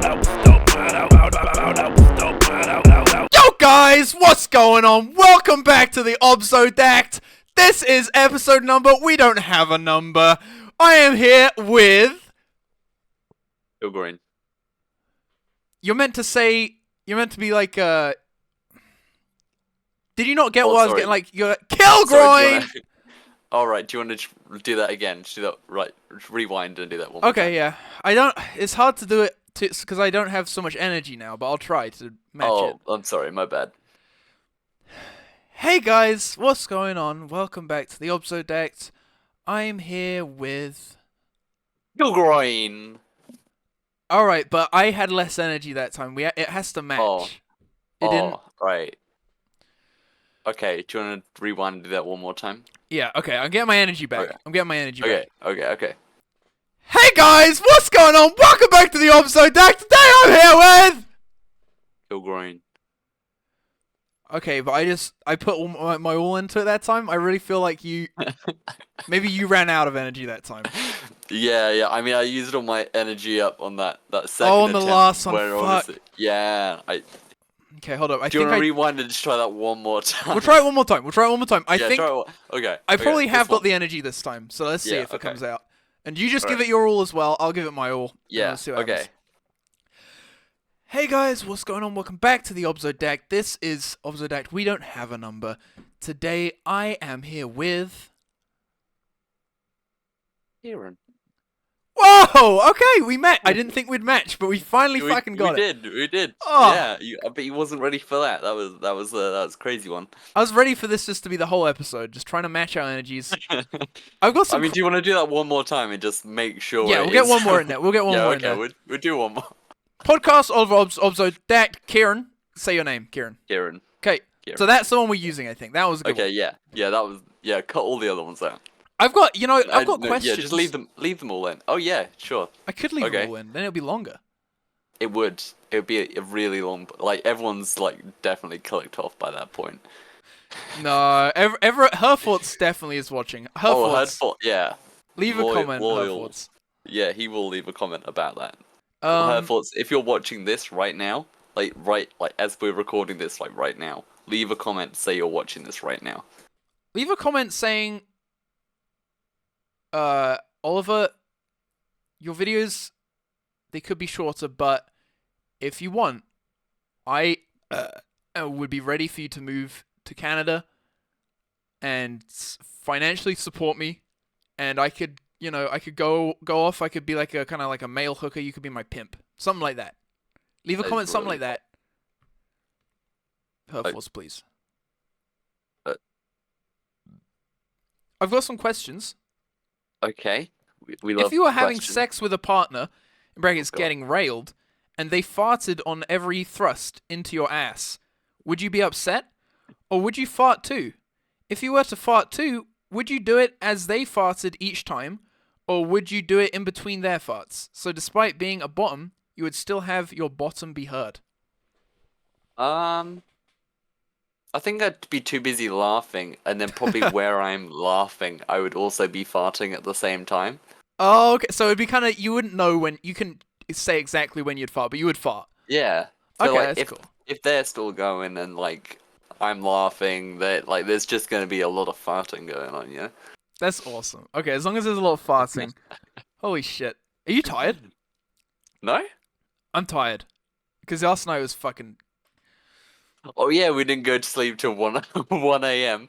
Yo guys, what's going on? Welcome back to the Obzodact. This is episode number, we don't have a number. I am here with... You're green. You're meant to be like, Did you not get what I was getting? Like, you're like, Kilgroin! Alright, do you want to do that again? Just do that, right, rewind and do that one more Okay, yeah. It's hard to do it, because I don't have so much energy now, but I'll try to match it. Oh, I'm sorry, my bad. Hey guys, what's going on? Welcome back to the Obzodact. I'm here with... Kilgroin! Alright, but I had less energy that time. It has to match. It didn't... right. Okay, do you want to rewind and do that one more time? Yeah, okay, I'm getting my energy back. Okay. I'm getting my energy back. Okay. Hey guys, what's going on? Welcome back to the Obzodact. Today I'm here with... Kilgroin. Okay, but I put all my all into it that time. I really feel like you... Maybe you ran out of energy that time. Yeah. I mean, I used all my energy up on that second on the attempt last one, where fuck. Honestly, yeah, Okay, hold up. Do you want to rewind and just try that one more time? We'll try it one more time. I think... Okay. I probably have got the energy this time, so let's see if it comes out. And you just give it your all as well. I'll give it my all. Yeah, we'll see what happens. Hey guys, what's going on? Welcome back to the Obzodact. This is Obzodact. We don't have a number. Today I am here with... Kieran. Whoa! Okay, we met. I didn't think we'd match, but we finally fucking got it. We did. Oh. Yeah, but you wasn't ready for that. That was a crazy one. I was ready for this just to be the whole episode, just trying to match our energies. I've got some... I mean, do you want to do that one more time and just make sure? Yeah, we'll get one more in there. We'll get one more in there. Okay, we'll do one more. Podcast OliverObz, Obzodact. Kieran, say your name, Kieran. Kieran. Okay, so that's the one we're using, I think. That was a good one. Okay, yeah, that was cut all the other ones out. I've got questions. Yeah, just leave them all in. Oh yeah, sure. I could leave them all in, then it'll be longer. It would be a really long. Like everyone's like definitely clicked off by that point. No, Everett Herforth's definitely is watching. Herforth, yeah. Leave a comment, Herforth's. Yeah, he will leave a comment about that. Herforth's, if you're watching this right now, like as we're recording this, like right now, leave a comment. Say you're watching this right now. Leave a comment saying, Oliver, your videos, they could be shorter, but if you want, I would be ready for you to move to Canada and financially support me, and I could, go off. I could be like a kind of like a male hooker. You could be my pimp, something like that. Leave a comment, something like that. Herforth, please. I've got some questions. Okay. We love if you were having questions. sex with a partner, in brackets getting railed, and they farted on every thrust into your ass, would you be upset? Or would you fart too? If you were to fart too, would you do it as they farted each time? Or would you do it in between their farts? So despite being a bottom, you would still have your bottom be heard. I think I'd be too busy laughing, and then probably where I'm laughing, I would also be farting at the same time. Oh, okay. So it'd be kind of, you wouldn't know when, you can say exactly when you'd fart, but you would fart. Yeah. So, okay, like, that's cool. If they're still going and, like, I'm laughing, there's just going to be a lot of farting going on, yeah? That's awesome. Okay, as long as there's a lot of farting. Holy shit. Are you tired? No? I'm tired. Because last night was fucking... Oh yeah, we didn't go to sleep till 1 a.m.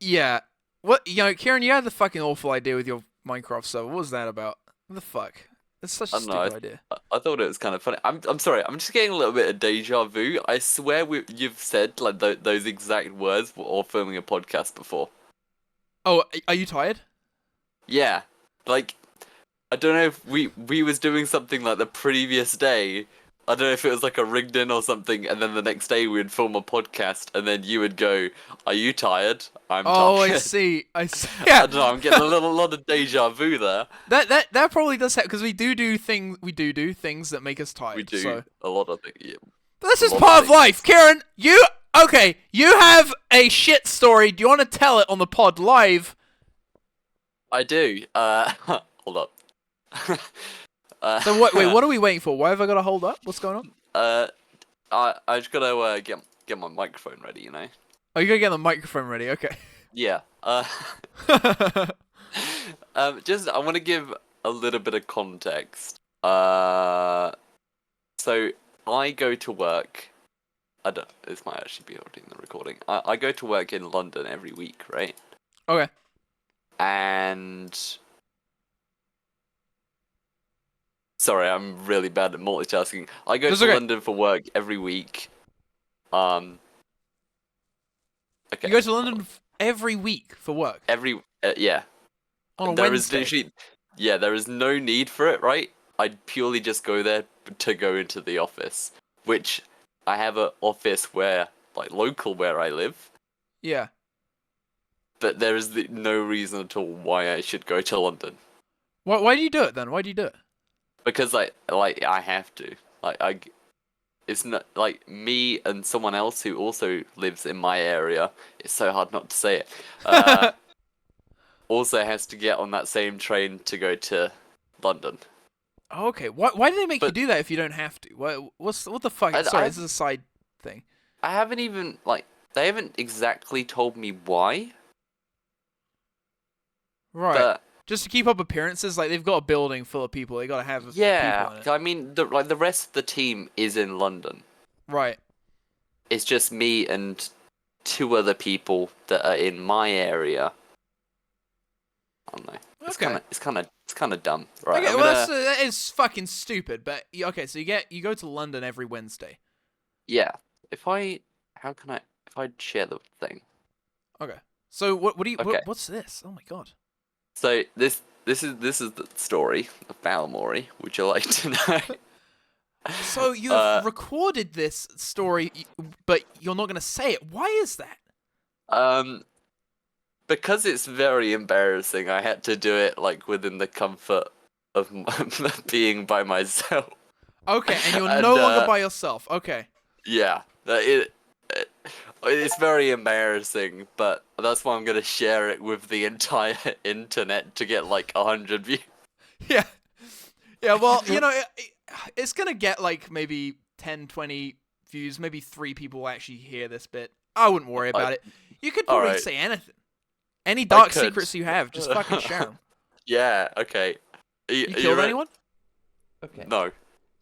Yeah. What, Kieran, you had the fucking awful idea with your Minecraft server. What was that about? What the fuck? That's such a stupid idea. I thought it was kind of funny. I'm sorry, I'm just getting a little bit of deja vu. I swear you've said like those exact words or filming a podcast before. Oh, are you tired? Yeah. Like, I don't know if we was doing something like the previous day. I don't know if it was like a rigged in or something, and then the next day we would film a podcast, and then you would go, "Are you tired?" I'm tired. Oh, I see. Yeah. I don't know. I'm getting a lot of deja vu there. That probably does happen because we do things that make us tired. We do so. a lot of things. Yeah. That's just part of life, Kieran. You have a shit story. Do you want to tell it on the pod live? I do. Hold up. So wait, what are we waiting for? Why have I got to hold up? What's going on? I just gotta get my microphone ready, you know. Oh, you gotta get the microphone ready. Okay. Yeah. Just I want to give a little bit of context. So I go to work. I don't. This might actually be holding the recording. I go to work in London every week, right? Okay. And sorry, I'm really bad at multitasking. I go That's to okay. London for work every week. Okay. You go to London every week for work Yeah. on a There is Wednesday. literally, yeah, there is no need for it, right? I'd purely just go there to go into the office, which I have an office where, like, local where I live, Yeah. but there is no reason at all why I should go to London. Why do you do it then? Why do you do it? Because, like I have to. It's not, like, me and someone else who also lives in my area, it's so hard not to say it, also has to get on that same train to go to London. Okay. Why do they make you But do that if you don't have to? What the fuck? Sorry, this is a side thing. I haven't even, like, they haven't exactly told me why, Right. but Just to keep up appearances, like they've got a building full of people. They gotta have people yeah, in it. I mean, the rest of the team is in London. Right. It's just me and two other people that are in my area. I don't know. It's Okay. kind of dumb, right? Okay. Well, that is fucking stupid. But okay, so you go to London every Wednesday. Yeah. If I share the thing. Okay. So what do you Okay. what's this? Oh my god. So this is the story of Balmori. Would you like to know? So you've recorded this story, but you're not gonna say it. Why is that? Because it's very embarrassing. I had to do it, like, within the comfort of being by myself. Okay, and you're no longer by yourself. Okay. Yeah, it's very embarrassing, but that's why I'm gonna share it with the entire internet to get like 100 views. Yeah. Yeah, well, it's gonna get like maybe 10, 20 views. Maybe 3 people will actually hear this bit. I wouldn't worry about it. You could probably Alright. say anything. Any dark could. secrets you have, just fucking share them. Yeah, okay. You killed anyone? Okay. No.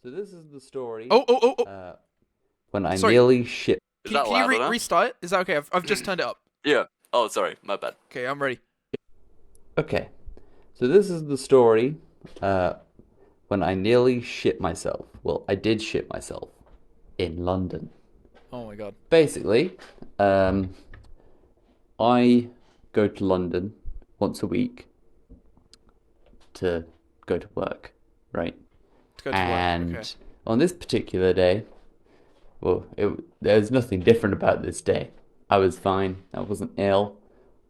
So this is the story. Oh. When I Sorry. nearly shit. Is that Can loud you enough? restart it? Is that okay? I've just turned it up. Yeah. Oh, sorry. My bad. Okay, I'm ready. Okay. So this is the story. When I nearly shit myself. Well, I did shit myself in London. Oh my god. Basically, I go to London once a week to go to work, right? To go to And work. Okay. on this particular day, well, there's nothing different about this day. I was fine. I wasn't ill.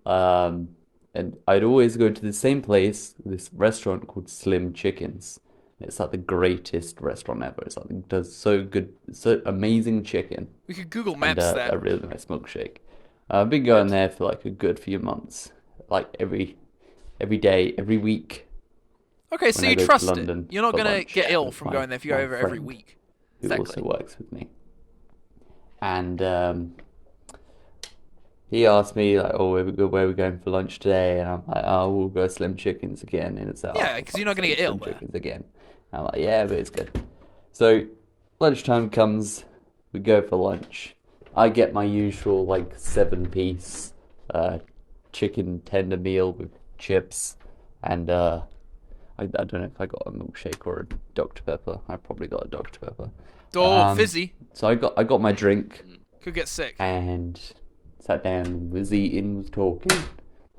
And I'd always go to the same place, this restaurant called Slim Chickens. It's like the greatest restaurant ever. It's like it does so good, so amazing chicken. We could Google And Maps that. a really nice milkshake. I've been going there for like a good few months, like every day, every week. Okay, so when I you go to trust London it. You're not for gonna lunch get ill with from my- going there if you go my over every friend, week. Who Exactly. also works with me. And he asked me like, "Oh, where are we going for lunch today?" And I'm like, "Oh, we'll go Slim Chickens again." And it's like, Yeah, "Oh, 'cause for you're not gonna fuck's get sake, ill Slim there. Chickens again." And I'm like, "Yeah, but it's good." So lunchtime comes, we go for lunch. I get my usual like 7-piece chicken tender meal with chips, and I don't know if I got a milkshake or a Dr. Pepper. I probably got a Dr. Pepper. Oh, fizzy. So I got my drink Could get sick. and sat down, was eating, was talking,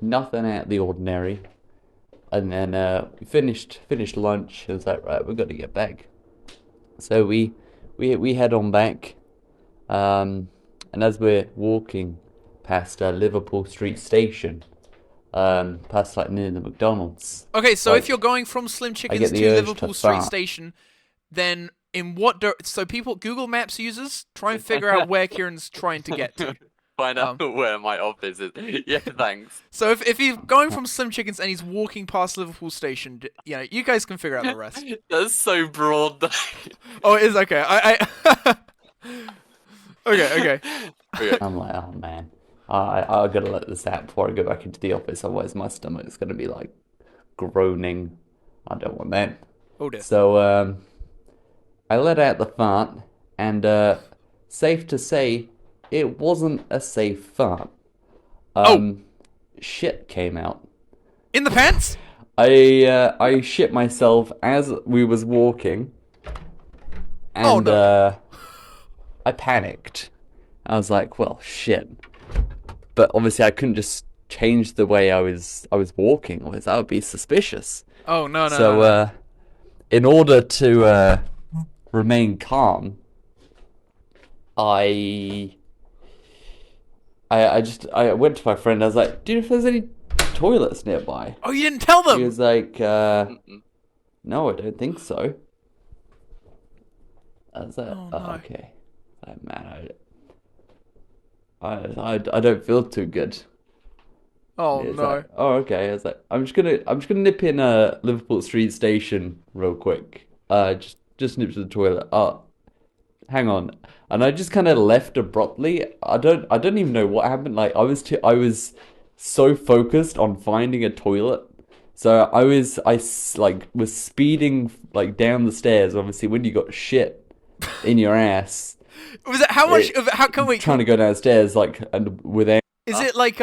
nothing out of the ordinary. And then we finished lunch. It was like, right, we've got to get back. So we head on back. And as we're walking past Liverpool Street Station, past like near the McDonald's. Okay, so like, if you're going from Slim Chickens get the to urge to Liverpool Street fart. Station, then in what so people Google Maps users try and figure out where Kieran's trying to get to. find out where my office is. Yeah, thanks. So if he's going from Slim Chickens and he's walking past Liverpool Station, you guys can figure out the rest. That's so broad. Oh, it is okay. Okay. I'm like, oh man, I gotta let this out before I go back into the office. Otherwise, my stomach's gonna be like groaning. I don't want that. Oh dear. So I let out the fart, and safe to say, it wasn't a safe fart. Shit came out. In the pants? I shit myself as we was walking, and I panicked. I was like, well, shit. But obviously I couldn't just change the way I was walking, or that would be suspicious. Oh, no. So, in order to remain calm, I went to my friend. I was like, dude, if there's any toilets nearby. Oh, you didn't tell them? He was like, no, I don't think so. I was like, no. Okay. Like, man, I don't feel too good. Oh, It's no. like, oh, okay. I was like, I'm just gonna nip in Liverpool Street Station real quick. Just nip to the toilet. Hang on. And I just kind of left abruptly. I don't even know what happened. Like I was so focused on finding a toilet. So I was speeding like down the stairs. Obviously, when you got shit in your ass. Was it how much of it? How can we trying to go downstairs and without? Is it like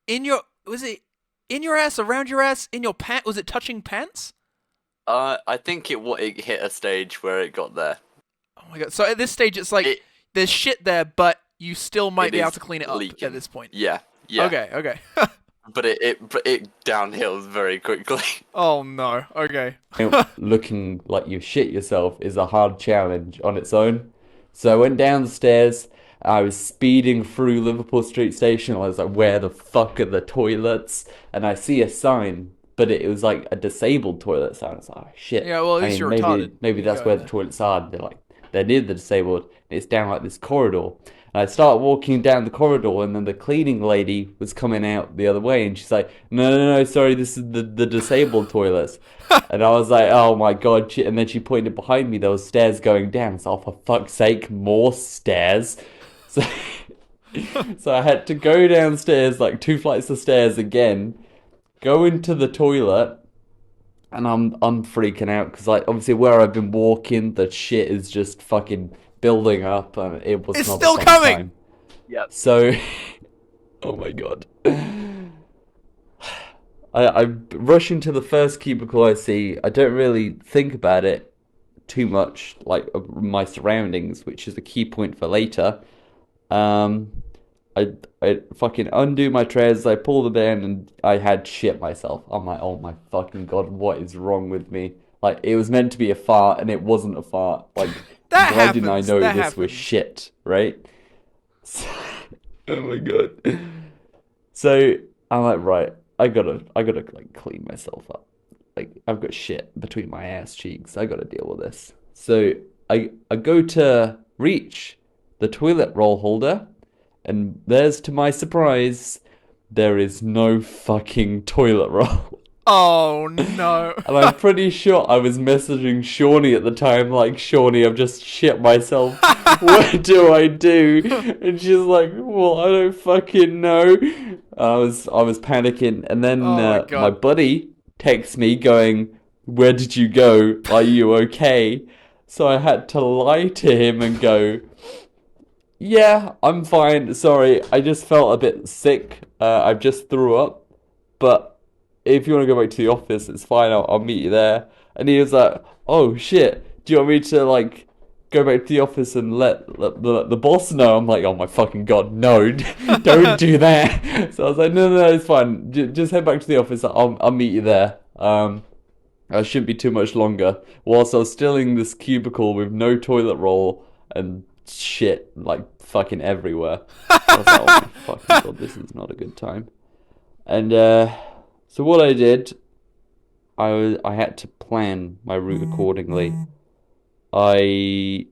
in your was it in your ass, around your ass, in your pant? Was it touching pants? I think it hit a stage where it got there. Oh my god! So at this stage, it's like there's shit there, but you still might be able to clean it up leaking. at this point. Yeah. Okay. But it downhills very quickly. Oh no. Okay. Looking like you shit yourself is a hard challenge on its own. So I went down the stairs. I was speeding through Liverpool Street Station. I was like, where the fuck are the toilets? And I see a sign, but it was like a disabled toilet sign. I was like, oh, shit. Yeah, well, at least you're retarded. Maybe that's where the toilets are. They're near the disabled. And it's down like this corridor. And I start walking down the corridor, and then the cleaning lady was coming out the other way, and she's like, no, sorry, this is the disabled toilets. And I was like, oh my god, and then she pointed behind me, there was stairs going down. So, for fuck's sake, more stairs. So, so I had to go downstairs, like 2 flights of stairs again, go into the toilet, and I'm freaking out, because like, obviously where I've been walking, the shit is just fucking building up, and it was it's not still a fun coming. Time. Yeah. So, oh my god. I rush into the first cubicle I see. I don't really think about it too much, like my surroundings, which is a key point for later. I fucking undo my treads, I pull the band, and I had shit myself. I'm like, oh my fucking god, what is wrong with me? Like, it was meant to be a fart, and it wasn't a fart. Like, why didn't I know this was shit, right? So, oh my god. So, I'm like, right, I gotta like clean myself up. Like, I've got shit between my ass cheeks. I gotta deal with this. So, I go to reach the toilet roll holder, and there's, to my surprise, there is no fucking toilet roll. Oh no. And I'm pretty sure I was messaging Shawnee at the time, like, Shawnee, I've just shit myself. What do I do? And she's like, well, I don't fucking know. I was panicking, and then my buddy texts me going, where did you go? Are you okay? So I had to lie to him and go, yeah, I'm fine. Sorry, I just felt a bit sick. I just threw up. But if you want to go back to the office, it's fine. I'll meet you there. And he was like, oh shit, do you want me to like go back to the office and let the boss know? I'm like, oh my fucking god, no, don't do that. So I was like, no, it's fine. Just head back to the office. I'll meet you there. I shouldn't be too much longer. Whilst I was still in this cubicle with no toilet roll and shit like fucking everywhere. I was like, oh my fucking god, this is not a good time. And so what I did, I had to plan my route accordingly. I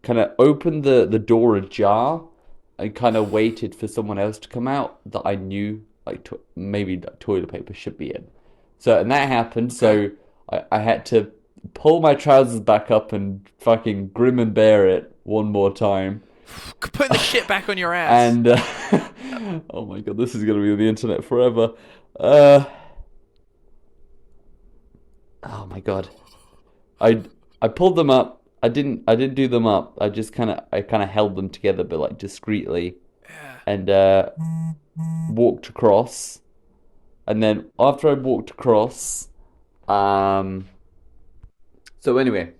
kind of opened the door ajar, I kind of waited for someone else to come out that I knew like maybe the toilet paper should be in. So and that happened. So I had to pull my trousers back up and fucking grim and bear it one more time. Putting the shit back on your ass. And oh my god, this is gonna be on the internet forever. Oh my god, I pulled them up. I didn't do them up. I kind of held them together, but like discreetly, and walked across. And then after I walked across, so anyway,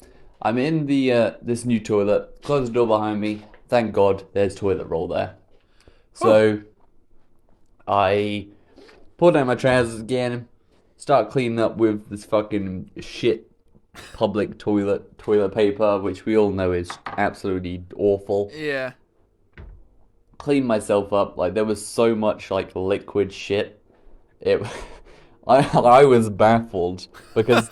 I'm in the this new toilet. Close the door behind me. Thank God, there's toilet roll there. So I pull down my trousers again, start cleaning up with this fucking shit public toilet paper, which we all know is absolutely awful. Yeah. Clean myself up. Like there was so much like liquid shit. I was baffled because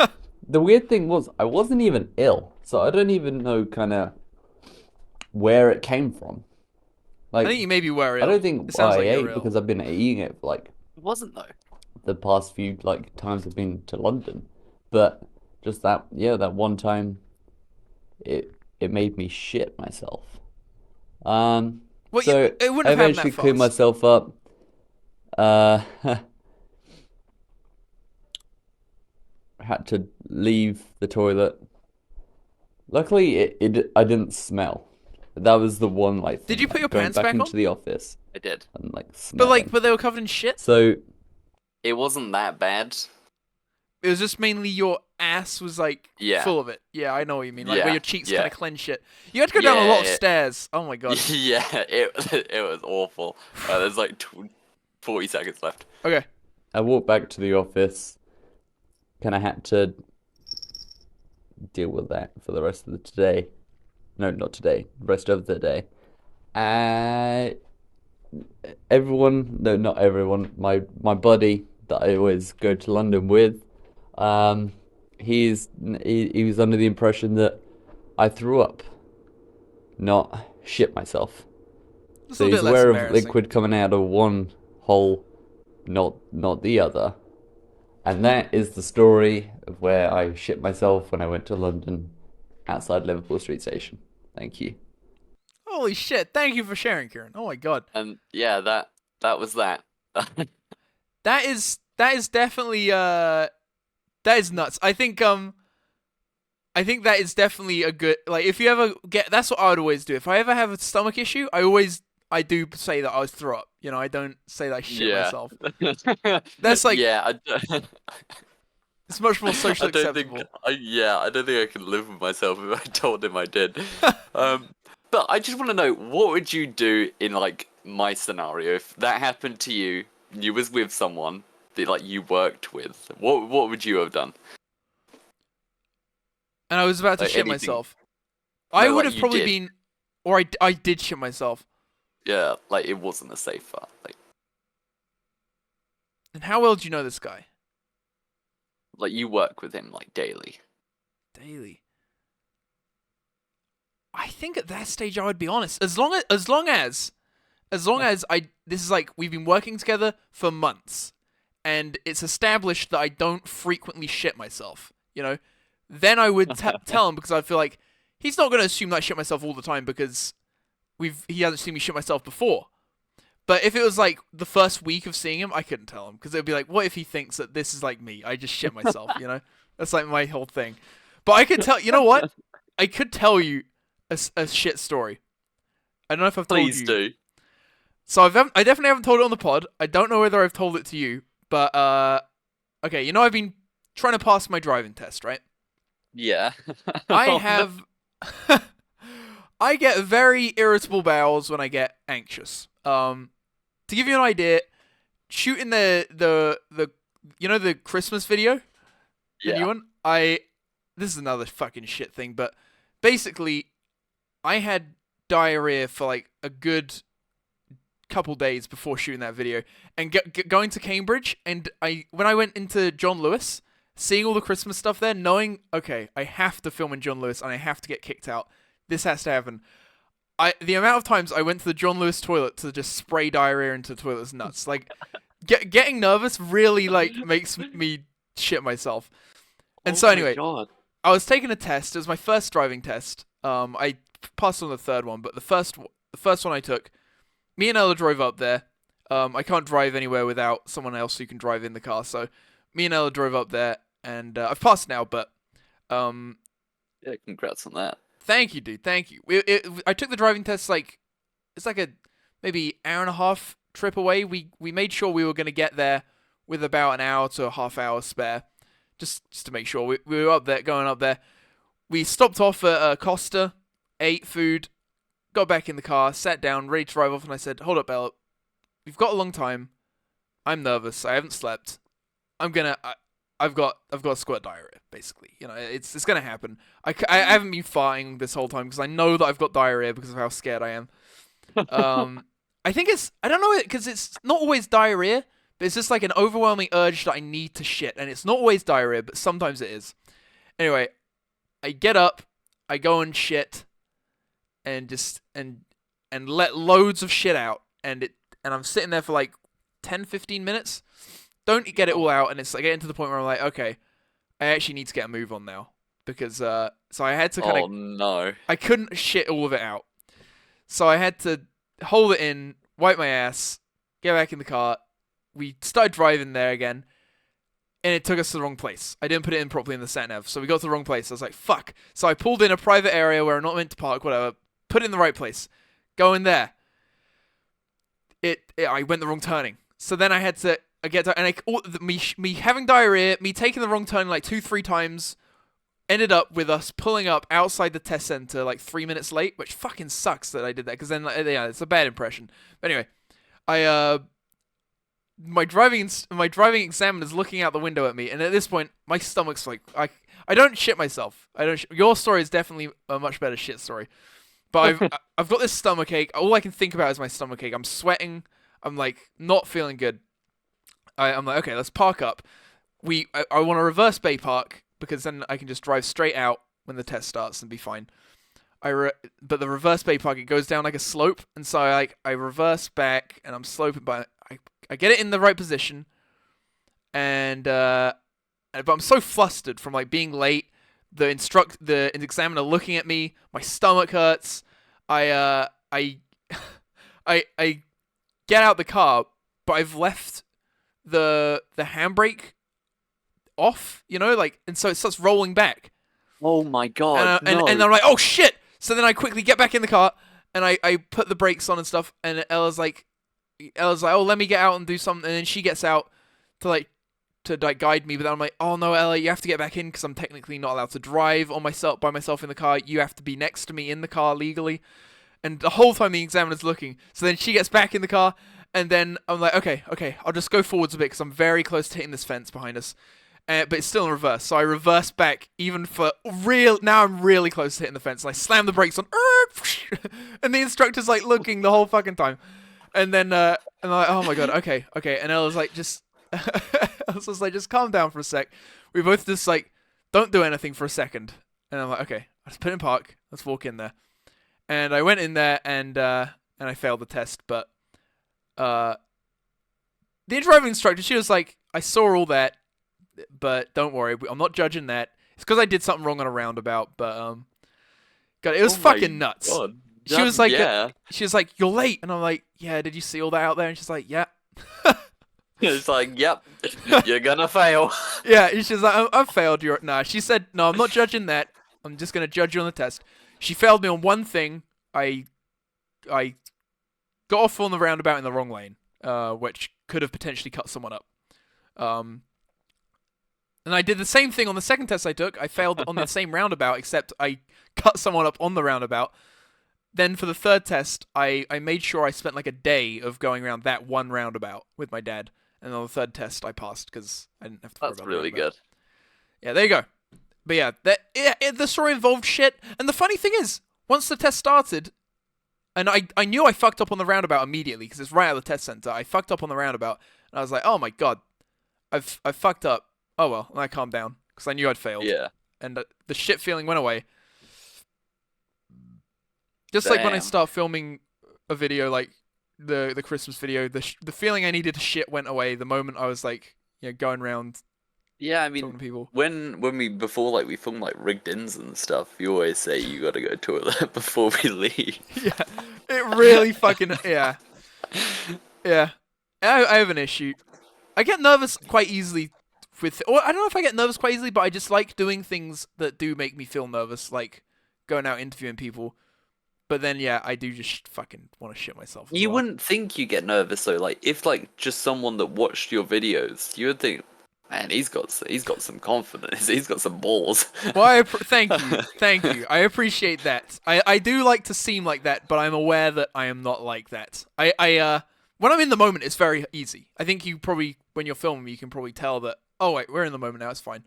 the weird thing was I wasn't even ill, so I don't even know kind of where it came from. Like I think you maybe were ill. I don't think it sounds I like ate you're ill. because I've been eating it for like It wasn't though. the past few like times I've been to London, but just that one time, it made me shit myself. Well, So it wouldn't I have happened eventually that cleaned fast. myself up. Had to leave the toilet. Luckily, I didn't smell. That was the one like. Did you put your going pants back back into on? the office I did. and like But smelling. they were covered in shit. So It wasn't that bad. It was just mainly your ass was like Yeah. full of it. Yeah, I know what you mean. Like where Yeah, your cheeks yeah. kind of cleanse shit. You had to go down a lot of Yeah. stairs. Oh my god. Yeah, it was awful. There's like 40 seconds left. Okay. I walked back to the office. Kind of had to deal with that for the rest of the today. No, not today. The rest of the day. Everyone, no, not everyone. My buddy that I always go to London with. He was under the impression that I threw up, not shit myself. Just So a he's bit less aware of embarrassing. liquid coming out of one hole, not the other. And that is the story of where I shit myself when I went to London outside Liverpool Street Station. Thank you. Holy shit! Thank you for sharing, Kieran. Oh my god. And yeah, that was that. That is definitely that is nuts. I think that is definitely a good, like, if you ever get, that's what I would always do. If I ever have a stomach issue, I do say that I was throw up. You know, I don't say that I shit Yeah. myself. That's like, yeah, it's much more socially I don't acceptable. think I don't think I could live with myself if I told him I did. But I just want to know, what would you do in like my scenario if that happened to you? You was with someone that like you worked with. What would you have done? And I was about to Like shit anything. myself. I No, would like have you probably did. been, or I did shit myself. Yeah, like it wasn't a safe fart. And how well do you know this guy? Like you work with him like daily. Daily. I think at that stage I would be honest. As long as this is like, we've been working together for months, and it's established that I don't frequently shit myself, you know, then I would tell him, because I feel like he's not going to assume that I shit myself all the time, because he hasn't seen me shit myself before. But if it was like the first week of seeing him, I couldn't tell him, because it would be like, what if he thinks that this is like me? I just shit myself, you know? That's like my whole thing. But I could tell, you know what? I could tell you a shit story. I don't know if I've told Please you. do. So I definitely haven't told it on the pod. I don't know whether I've told it to you, but okay, you know, I've been trying to pass my driving test, right? Yeah. I Oh, no. have I get very irritable bowels when I get anxious. To give you an idea, shooting the you know, the Christmas video, the Yeah. new one. This is another fucking shit thing, but basically, I had diarrhea for like a good couple days before shooting that video, and going to Cambridge, and when I went into John Lewis, seeing all the Christmas stuff there, knowing, okay, I have to film in John Lewis and I have to get kicked out. This has to happen. the amount of times I went to the John Lewis toilet to just spray diarrhea into the toilet is nuts. Like, getting nervous really like makes me shit myself. And so my anyway, God. I was taking a test. It was my first driving test. I passed on the third one, but the first one I took, me and Ella drove up there. I can't drive anywhere without someone else who can drive in the car. So me and Ella drove up there, and I've passed now. But Yeah, congrats on that. thank you, dude. Thank you. I took the driving test it's like a maybe hour and a half trip away. We made sure we were gonna get there with about an hour to a half hour spare, just to make sure we were up there, going up there. We stopped off at Costa, ate food, got back in the car, sat down, ready to drive off, and I said, "Hold up, Ella. We've got a long time. I'm nervous. I haven't slept. I've got squirt diarrhea, basically. You know, it's gonna happen. I haven't been farting this whole time because I know that I've got diarrhea because of how scared I am. I think I don't know, because it's not always diarrhea, but it's just like an overwhelming urge that I need to shit, and it's not always diarrhea, but sometimes it is. Anyway, I get up, I go and shit, and just and let loads of shit out, and I'm sitting there for like 10-15 minutes. Don't get it all out, and it's like getting to the point where I'm like, okay, I actually need to get a move on now, because so I had to kind of. Oh no. I couldn't shit all of it out, so I had to hold it in, wipe my ass, get back in the car. We started driving there again, and it took us to the wrong place. I didn't put it in properly in the sat nav, so we got to the wrong place. I was like, fuck. So I pulled in a private area where I'm not meant to park, whatever. Put it in the right place. Go in there. I went the wrong turning. So then I had to me having diarrhea, me taking the wrong turn like 2-3 times, ended up with us pulling up outside the test center like 3 minutes late, which fucking sucks that I did that, because then yeah, it's a bad impression. But anyway, my driving examiner's looking out the window at me, and at this point my stomach's like, I don't shit myself. Your story is definitely a much better shit story. But I've got this stomach ache. All I can think about is my stomach ache. I'm sweating. I'm like not feeling good. I'm like, okay, let's park up. I want to reverse bay park, because then I can just drive straight out when the test starts and be fine. But the reverse bay park, it goes down like a slope, and so I reverse back and I'm sloping, but I get it in the right position, but I'm so flustered from like being late. The examiner looking at me, my stomach hurts. I get out the car, but I've left the handbrake off, you know, like, and so it starts rolling back. Oh my God. And I'm like, oh shit! So then I quickly get back in the car and I put the brakes on and stuff. And Ella's like, oh, let me get out and do something. And then she gets out to guide me, but then I'm like, oh no, Ella, you have to get back in, because I'm technically not allowed to drive by myself in the car. You have to be next to me in the car legally. And the whole time the examiner's looking. So then she gets back in the car, and then I'm like, okay, I'll just go forwards a bit, because I'm very close to hitting this fence behind us. But it's still in reverse, so I reverse back even for real. Now I'm really close to hitting the fence, and I slam the brakes on, and the instructor's like looking the whole fucking time. And then and I'm like, oh my God, okay. And Ella's like, I was just like, just calm down for a sec. We both just like, don't do anything for a second. And I'm like, okay, I just put it in park. Let's walk in there. And I went in there, and I failed the test. But the driving instructor, she was like, I saw all that, but don't worry, I'm not judging that. It's because I did something wrong on a roundabout. But God, it was fucking nuts. God. She was like, yeah. she was like, you're late, and I'm like, yeah. Did you see all that out there? And she's like, yeah. It's like, yep, you're gonna fail. Yeah, she's like, I've failed. She said, no, I'm not judging that. I'm just gonna judge you on the test. She failed me on one thing. I got off on the roundabout in the wrong lane, which could have potentially cut someone up. And I did the same thing on the second test I took. I failed on the same roundabout, except I cut someone up on the roundabout. Then for the third test, I made sure I spent like a day of going around that one roundabout with my dad. And on the third test, I passed because I didn't have to worry about it. That's really good. Yeah, there you go. But yeah, the story involved shit. And the funny thing is, once the test started, and I knew I fucked up on the roundabout immediately, because it's right out of the test center. I fucked up on the roundabout, and I was like, oh my God, I've fucked up. Oh well, and I calmed down, because I knew I'd failed. Yeah. And the shit feeling went away. Just like when I Damn. start filming a video, like the Christmas video, the feeling I needed to shit went away the moment I was like, going around Yeah, I talking mean, to people. when we before like we film like rigged ins and stuff, you always say you gotta go to toilet before we leave. Yeah, it really fucking yeah. I have an issue. I get nervous quite easily or I don't know if I get nervous quite easily, but I just like doing things that do make me feel nervous, like going out interviewing people. But then, yeah, I do just fucking want to shit myself as You well. wouldn't think you get nervous though. Like if like just someone that watched your videos, you would think, man, he's got some confidence. He's got some balls. Well, thank you. I appreciate that. I do like to seem like that, but I'm aware that I am not like that. When I'm in the moment, it's very easy. I think you probably, when you're filming, you can probably tell that. Oh wait, we're in the moment now. It's fine.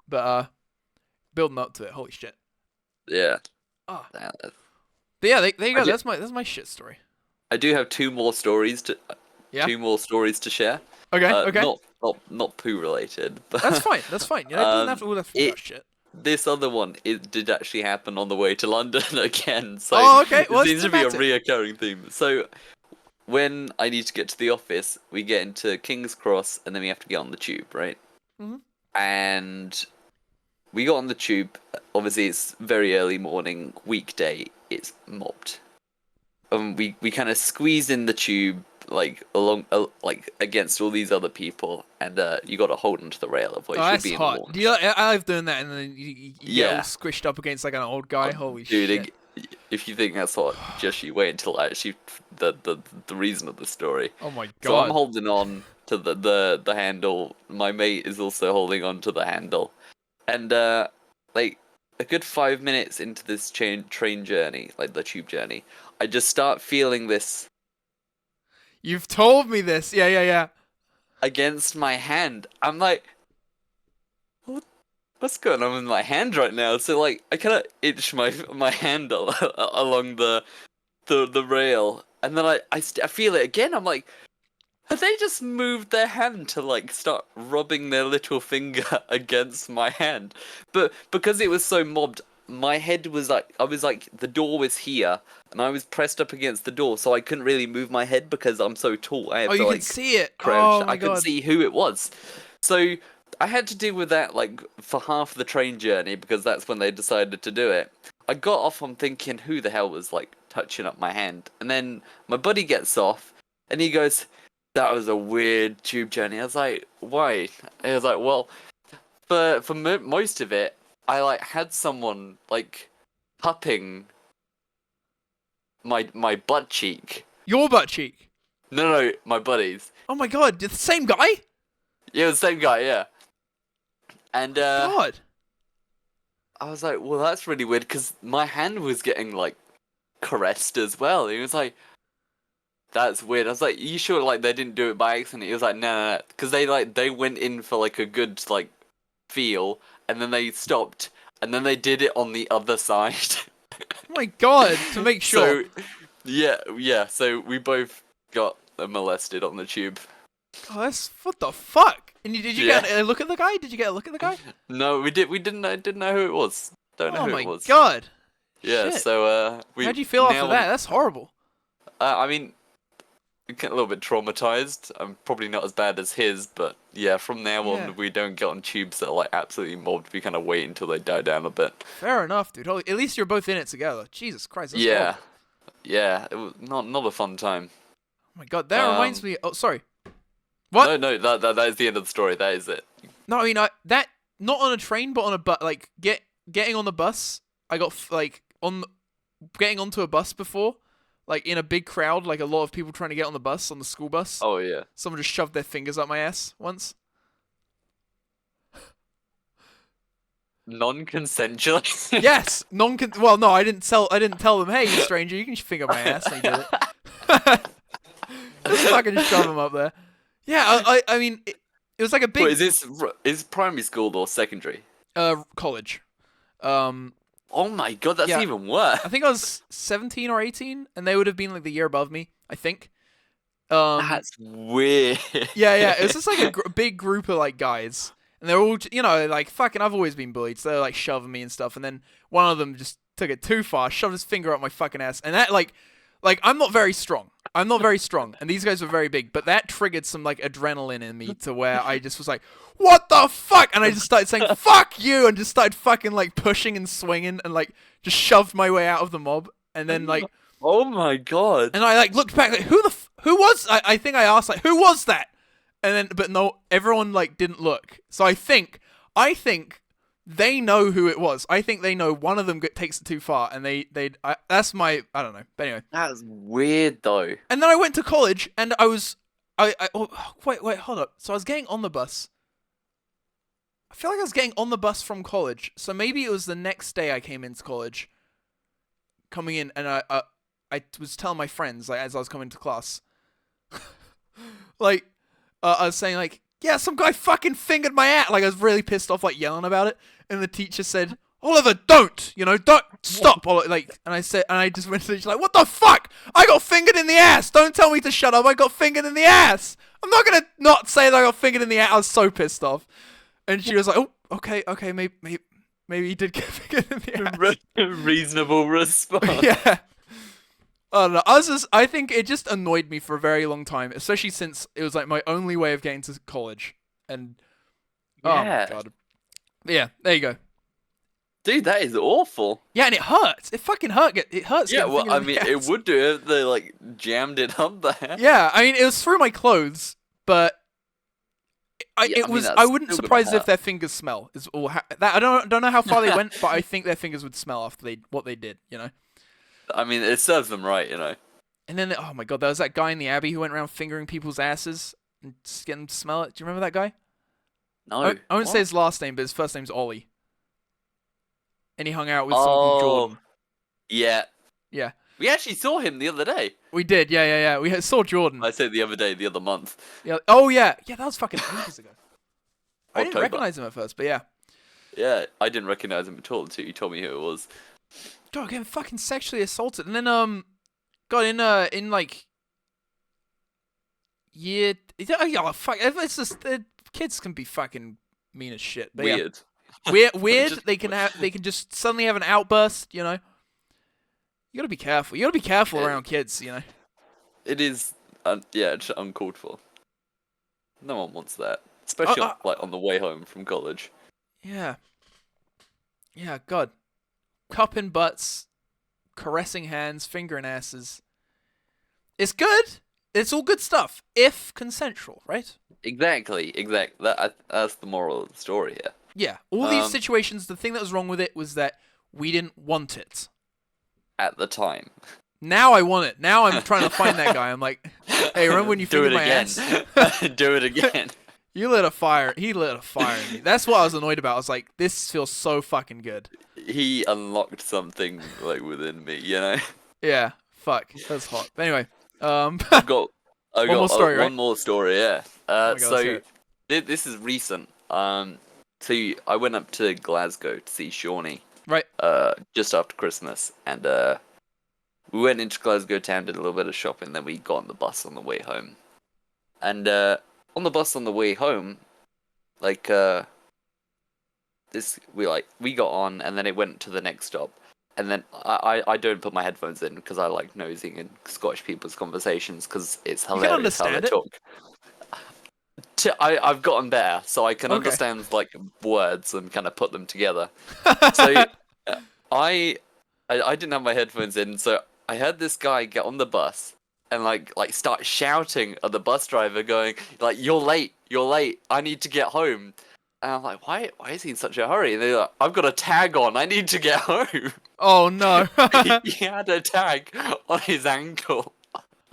But building up to it, holy shit. Yeah. Ah. Damn it. But yeah, there you go. I ju- That's my shit story. I do have two more stories Yeah. to share. Okay. Okay. Not poo related, but That's fine. That's fine. Yeah, it doesn't have to all have to be about shit. this other one, it did actually happen on the way to London again. So Oh, okay. Well, it it's seems to be a thematic. reoccurring theme. So when I need to get to the office, we get into King's Cross, and then we have to get on the tube, right? Mhm. And we got on the tube. Obviously, it's very early morning, weekday. It's mobbed. We kind of squeeze in the tube like along like against all these other people, and you got to hold onto the rail of what Oh, should that's be in hot. the Do you, I've done that, and then you get all Yeah. squished up against like an old guy. Holy Dude, shit! if you think that's hot, just you wait until actually the reason of the story. Oh my So I'm god! holding on to the handle. My mate is also holding on to the handle, and like a good 5 minutes into this train journey, like the tube journey, I just start feeling this You've told me this. Yeah, yeah, yeah. against my hand. I'm like, what's going on with my hand right now? So like, I kind of itch my hand along the rail, and then I feel it again. I'm like, have they just moved their hand to like start rubbing their little finger against my hand? But because it was so mobbed, my head was like, I was like, the door was here, and I was pressed up against the door, so I couldn't really move my head because I'm so tall. I had Oh, to you can like see it. crouch. Oh my I couldn't god! see who it was. So I had to deal with that like for half the train journey because that's when they decided to do it. I got off on thinking who the hell was like touching up my hand, and then my buddy gets off and he goes, "That was a weird tube journey." I was like, "Why?" He was like, "Well, for most of it, I like had someone like cupping my butt cheek." Your butt cheek. No, my buddies. Oh my god! You're the same guy. Yeah, the same guy. Yeah. And God. I was like, well, that's really weird because my hand was getting like caressed as well. He was like, that's weird. I was like, you sure like they didn't do it by accident? He was like, no, because they went in for like a good like feel, and then they stopped, and then they did it on the other side. Oh my god! To make sure. So yeah. So we both got molested on the tube. Oh, that's what the fuck. And did you Yeah. get a look at the guy? Did you get a look at the guy? No, we didn't know who it was. Don't know Oh who my it was. god. Yeah. Shit. So How'd you feel after now- that? That's horrible. I mean, I get a little bit traumatized. I'm probably not as bad as his, but yeah, from now Yeah. on, we don't get on tubes that are like absolutely mobbed. We kind of wait until they die down a bit. Fair enough, dude. Holy, at least you're both in it together. Jesus Christ. That's Yeah, horrible. yeah, it was not a fun time. Oh my god. That reminds Um, me. Oh, sorry. What? No, that is the end of the story. That is it. No, I mean that not on a train, but on a bus. Like getting on the bus. I got getting onto a bus before, like in a big crowd, like a lot of people trying to get on the bus, on the school bus. Oh yeah. Someone just shoved their fingers up my ass once. Non-consensual. Yes, well, no, I didn't tell them. Hey, you stranger, you can finger my ass. And he did it. Just fucking shove him up there. Yeah, I mean, it was like a big Wait, is primary school or secondary? college. Oh my god, that's Yeah. even worse. I think I was 17 or 18, and they would have been like the year above me. I think. That's weird. Yeah. It was just like a big group of like guys, and they're all, like fucking. I've always been bullied, so they're like shoving me and stuff. And then one of them just took it too far, shoved his finger up my fucking ass, and that like I'm not very strong. I'm not very strong, and these guys were very big, but that triggered some like adrenaline in me to where I just was like, "What the fuck?" And I just started saying, "Fuck you," and just started fucking like pushing and swinging, and like just shoved my way out of the mob, and then like, Oh my god. and I like looked back, like, who was? I think I asked like, who was that? And then, but no, everyone like didn't look. So I think they know who it was. I think they know one of them takes it too far, and that's my, I don't know. But anyway. That's weird though. And then I went to college, and wait, hold up. So I was getting on the bus. I feel like I was getting on the bus from college. So maybe it was the next day I came into college, coming in, and I was telling my friends, like, as I was coming to class, like, I was saying, like, yeah, some guy fucking fingered my ass. Like, I was really pissed off, like, yelling about it. And the teacher said, "Oliver, don't, don't stop." Like, and I just went to the teacher, like, "What the fuck? I got fingered in the ass. Don't tell me to shut up. I got fingered in the ass. I'm not going to not say that I got fingered in the ass." I was so pissed off. And she was like, "Oh, okay, maybe he did get fingered in the ass." Reasonable response. Yeah. I don't know. I think it just annoyed me for a very long time, especially since it was like my only way of getting to college. And oh my god. But yeah, there you go. Dude, that is awful. Yeah, and it hurts. It fucking hurt. It hurts. Yeah, well, I mean, it would do if they like jammed it up there. Yeah, I mean, it was through my clothes, but I wouldn't surprise if their fingers smell. I don't know how far they went, but I think their fingers would smell after what they did. I mean, it serves them right, And then, oh my god, there was that guy in the Abbey who went around fingering people's asses and just getting them to smell it. Do you remember that guy? No. I won't say his last name, but his first name's Ollie. And he hung out with someone called Jordan. Yeah. Yeah. We actually saw him the other day. We did, yeah. We saw Jordan. I said the other day, the other month. Yeah. Oh, yeah. Yeah, that was fucking ages ago. I didn't October. recognize him at first, but yeah. Yeah, I didn't recognize him at all until you told me who it was. God, getting fucking sexually assaulted. And then, God, in like, year... Oh, fuck. It's just... Kids can be fucking mean as shit. But Weird. Yeah. Weird. They can just suddenly have an outburst, You gotta be careful. You gotta be careful around kids, It is, it's uncalled for. No one wants that. Especially, like, on the way home from college. Yeah. Yeah, God. Cupping butts, caressing hands, fingering asses. It's good. It's all good stuff. If consensual, right? Exactly. That's the moral of the story here. Yeah. All these situations, the thing that was wrong with it was that we didn't want it. At the time. Now I want it. Now I'm trying to find that guy. I'm like, hey, remember when you fingered my ass? Do it again. He lit a fire in me. That's what I was annoyed about. I was like, this feels so fucking good. He unlocked something like within me, Yeah, fuck. That's hot. But anyway, I've got one more story, right? one more story, yeah. God, so this is recent. So I went up to Glasgow to see Shawnee. Right. Just after Christmas, and we went into Glasgow town, did a little bit of shopping, then we got on the bus on the way home. And on the bus on the way home, like we got on, and then it went to the next stop, and then I don't put my headphones in because I like nosing in Scottish people's conversations because it's hilarious how they talk. I've gotten better, so I can understand like words and kind of put them together. So I didn't have my headphones in, so I heard this guy get on the bus and like start shouting at the bus driver, going like, "You're late, I need to get home." And I'm like, why is he in such a hurry? And they're like, "I've got a tag on, I need to get home." Oh no. He had a tag on his ankle.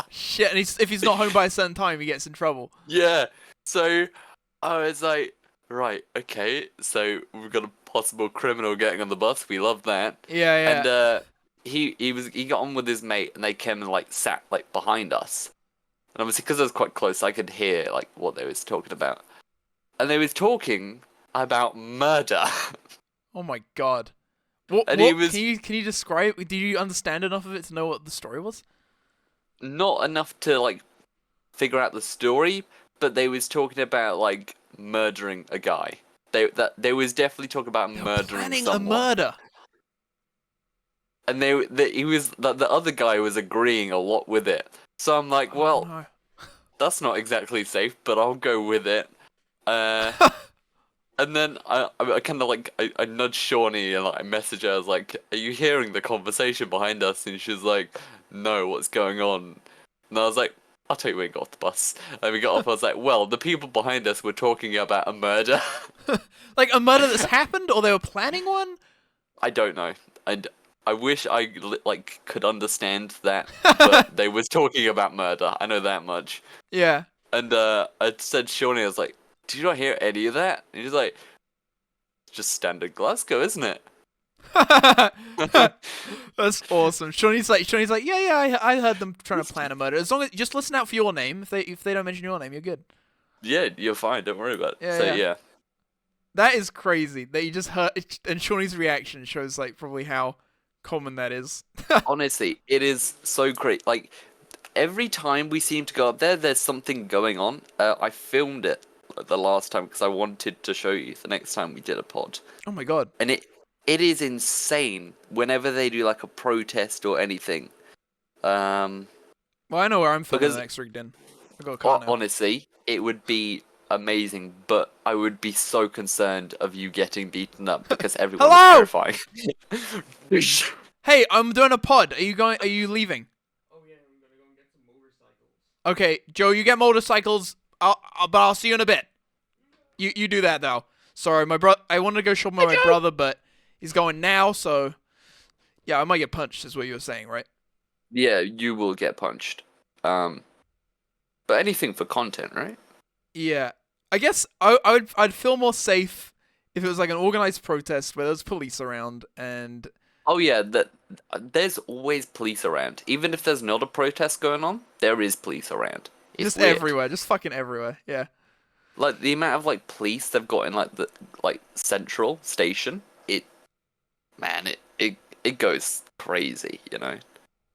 Shit, and if he's not home by a certain time, he gets in trouble. Yeah. So I was like, right, okay, so we've got a possible criminal getting on the bus. We love that. Yeah. And he got on with his mate, and they came and like sat like behind us. And obviously, because I was quite close, I could hear like what they was talking about. And they was talking about murder. Oh my god. What? Can you describe? Did you understand enough of it to know what the story was? Not enough to like figure out the story, but they was talking about like murdering a guy. They was definitely talking about murdering planning someone. a murder. and the other guy was agreeing a lot with it. So I'm like, well, no. that's not exactly safe, but I'll go with it. And then I kind of like I nudged Shawnee and like, I messaged her. I was like, "Are you hearing the conversation behind us?" And she's like, "No, what's going on?" And I was like, "I'll tell you when we got off the bus." And we got off. I was like, "Well, the people behind us were talking about a murder." Like a murder that's happened, or they were planning one? I don't know. I wish I like could understand that, but they was talking about murder. I know that much. Yeah. And I said Shawnee, I was like, "Did you not hear any of that?" And he's like, "It's just standard Glasgow, isn't it?" That's awesome. Shawnee's like, yeah, I heard them trying to plan a murder. As long as just listen out for your name. If they don't mention your name, you're good. Yeah, you're fine. Don't worry about it. Yeah, So yeah. yeah. That is crazy that you just heard, and Shawnee's reaction shows like probably how common that is. Honestly, it is so great. Like every time we seem to go up there, there's something going on. I filmed it the last time because I wanted to show you the next time we did a pod, Oh my god. and it is insane whenever they do like a protest or anything. Well, I know where I'm filming Because- the next rig in. I got a car now. Honestly, it would be amazing, but I would be so concerned of you getting beaten up because everyone Hello! is terrifying. Hey, I'm doing a pod. Are you leaving? Oh yeah, I'm gonna go and get some motorcycles. Okay, Joe, you get motorcycles. But I'll see you in a bit. You do that though. Sorry, I wanted to go show my brother, but he's going now. So yeah, I might get punched. Is what you were saying, right? Yeah, you will get punched. But anything for content, right? Yeah, I guess I'd feel more safe if it was like an organized protest where there's police around and. Oh yeah, there's always police around. Even if there's not a protest going on, there is police around. It's Just weird. everywhere, just fucking everywhere. Yeah. Like the amount of like police they've got in like the central station, it goes crazy, you know.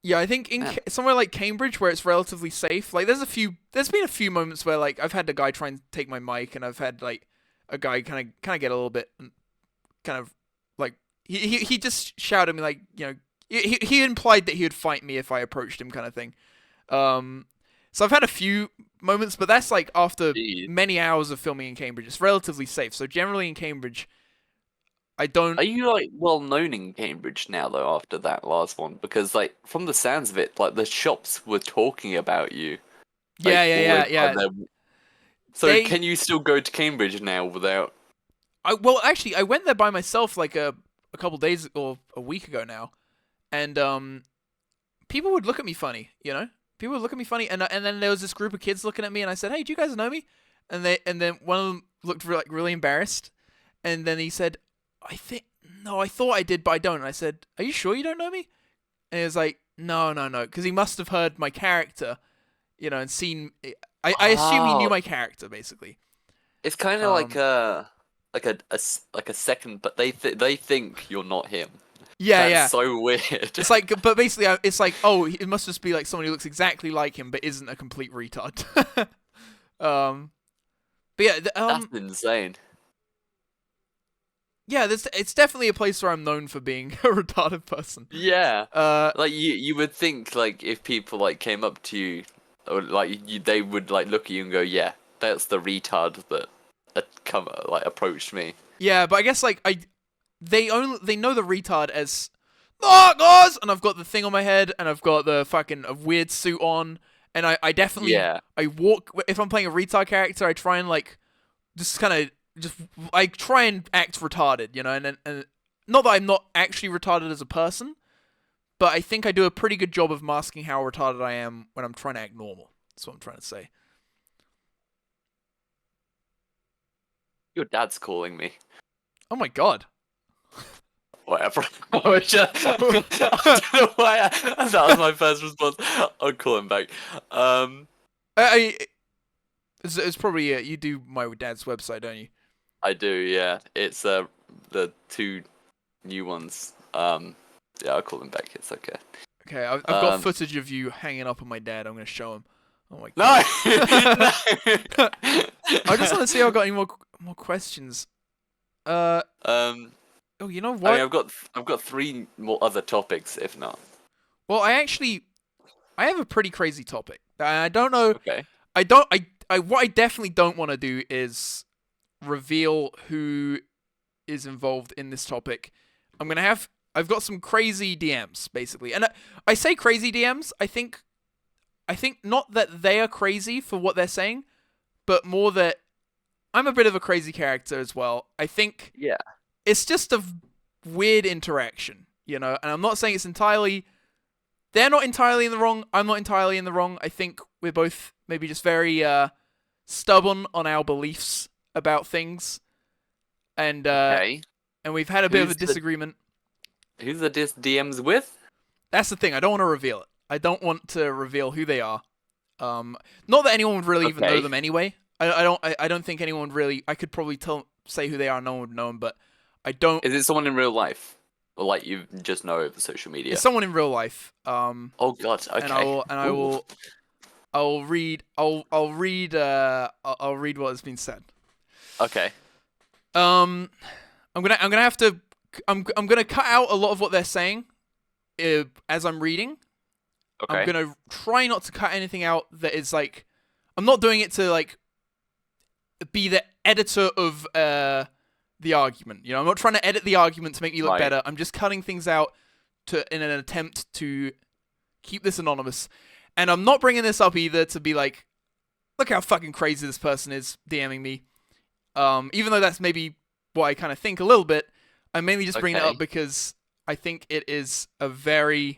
Yeah, I think in Yeah. somewhere like Cambridge where it's relatively safe, like there's been a few moments where like I've had a guy try and take my mic, and I've had like a guy kind of get a little bit kind of like he just shouted at me like, you know, he implied that he would fight me if I approached him, kind of thing. So I've had a few moments, but that's like after Jeez. many hours of filming in Cambridge. It's relatively safe. So generally in Cambridge, I don't. Are you like well known in Cambridge now though after that last one? Because like from the sounds of it, like the shops were talking about you. Like, Yeah, all the yeah. time. So They- can you still go to Cambridge now without? Well, actually, I went there by myself like a couple days or a week ago now, and people would look at me funny, you know. People would look at me funny, and then there was this group of kids looking at me, and I said, "Hey, do you guys know me?" And then one of them looked really embarrassed, and then he said, "I thought I did, but I don't." And I said, "Are you sure you don't know me?" And he was like, "No," because he must have heard my character, you know, and seen. I assume he knew Oh. my character basically. It's kind of like a second, but they think you're not him. Yeah, That's so weird. It's like, but basically, it's like, oh, it must just be like someone who looks exactly like him, but isn't a complete retard. But yeah, That's insane. yeah, it's definitely a place where I'm known for being a retarded person. Yeah. Uh, Like you would think like if people like came up to you, or like they would like look at you and go, yeah, that's the retard that approached me. yeah, but I guess like they know the retard as, oh guys, and I've got the thing on my head, and I've got the fucking a weird suit on, and I definitely Yeah. I walk if I'm playing a retard character, I try and like just kind of I try and act retarded, you know, and not that I'm not actually retarded as a person, but I think I do a pretty good job of masking how retarded I am when I'm trying to act normal. That's what I'm trying to say. Your dad's calling me. Oh my god. Whatever. I was just- I don't know why that was my first response. I'll call him back. It's probably you do my dad's website, don't you? I do, yeah. It's the two new ones. Yeah, I'll call him back. It's okay. Okay, I've got footage of you hanging up on my dad. I'm gonna show him. Oh my No. god. No. I just want to see if I've got any more questions. Oh, you know I what? mean, I've got three more other topics, if not. Well, I have a pretty crazy topic. I don't know. Okay. What I definitely don't want to do is reveal who is involved in this topic. I've got some crazy DMs basically, and I say crazy DMs. I think not that they are crazy for what they're saying, but more that I'm a bit of a crazy character as well. I think Yeah. it's just a weird interaction, and I'm not saying it's entirely. They're not entirely in the wrong. I'm not entirely in the wrong. I think we're both maybe just very stubborn on our beliefs about things, and Okay. and we've had a bit of a Who's the- disagreement. Who's the DMs with? That's the thing. I don't want to reveal it. I don't want to reveal who they are. Not that anyone would really even know Okay. them anyway. I don't think anyone would really. I could probably say who they are. No one would know them, but I don't. Is it someone in real life, or like you just know over social media? It's someone in real life. Oh God. Okay. And I Ooh. will. I'll read. I'll read. I'll read what has been said. Okay. I'm gonna have to. I'm gonna cut out a lot of what they're saying, as I'm reading. Okay. I'm gonna try not to cut anything out that is like. I'm not doing it to like. Be the editor of the argument. I'm not trying to edit the argument to make me look Right. better. I'm just cutting things out in an attempt to keep this anonymous. And I'm not bringing this up either to be like, look how fucking crazy this person is DMing me. Even though that's maybe what I kind of think a little bit, I'm mainly just bringing it Okay. up because I think it is it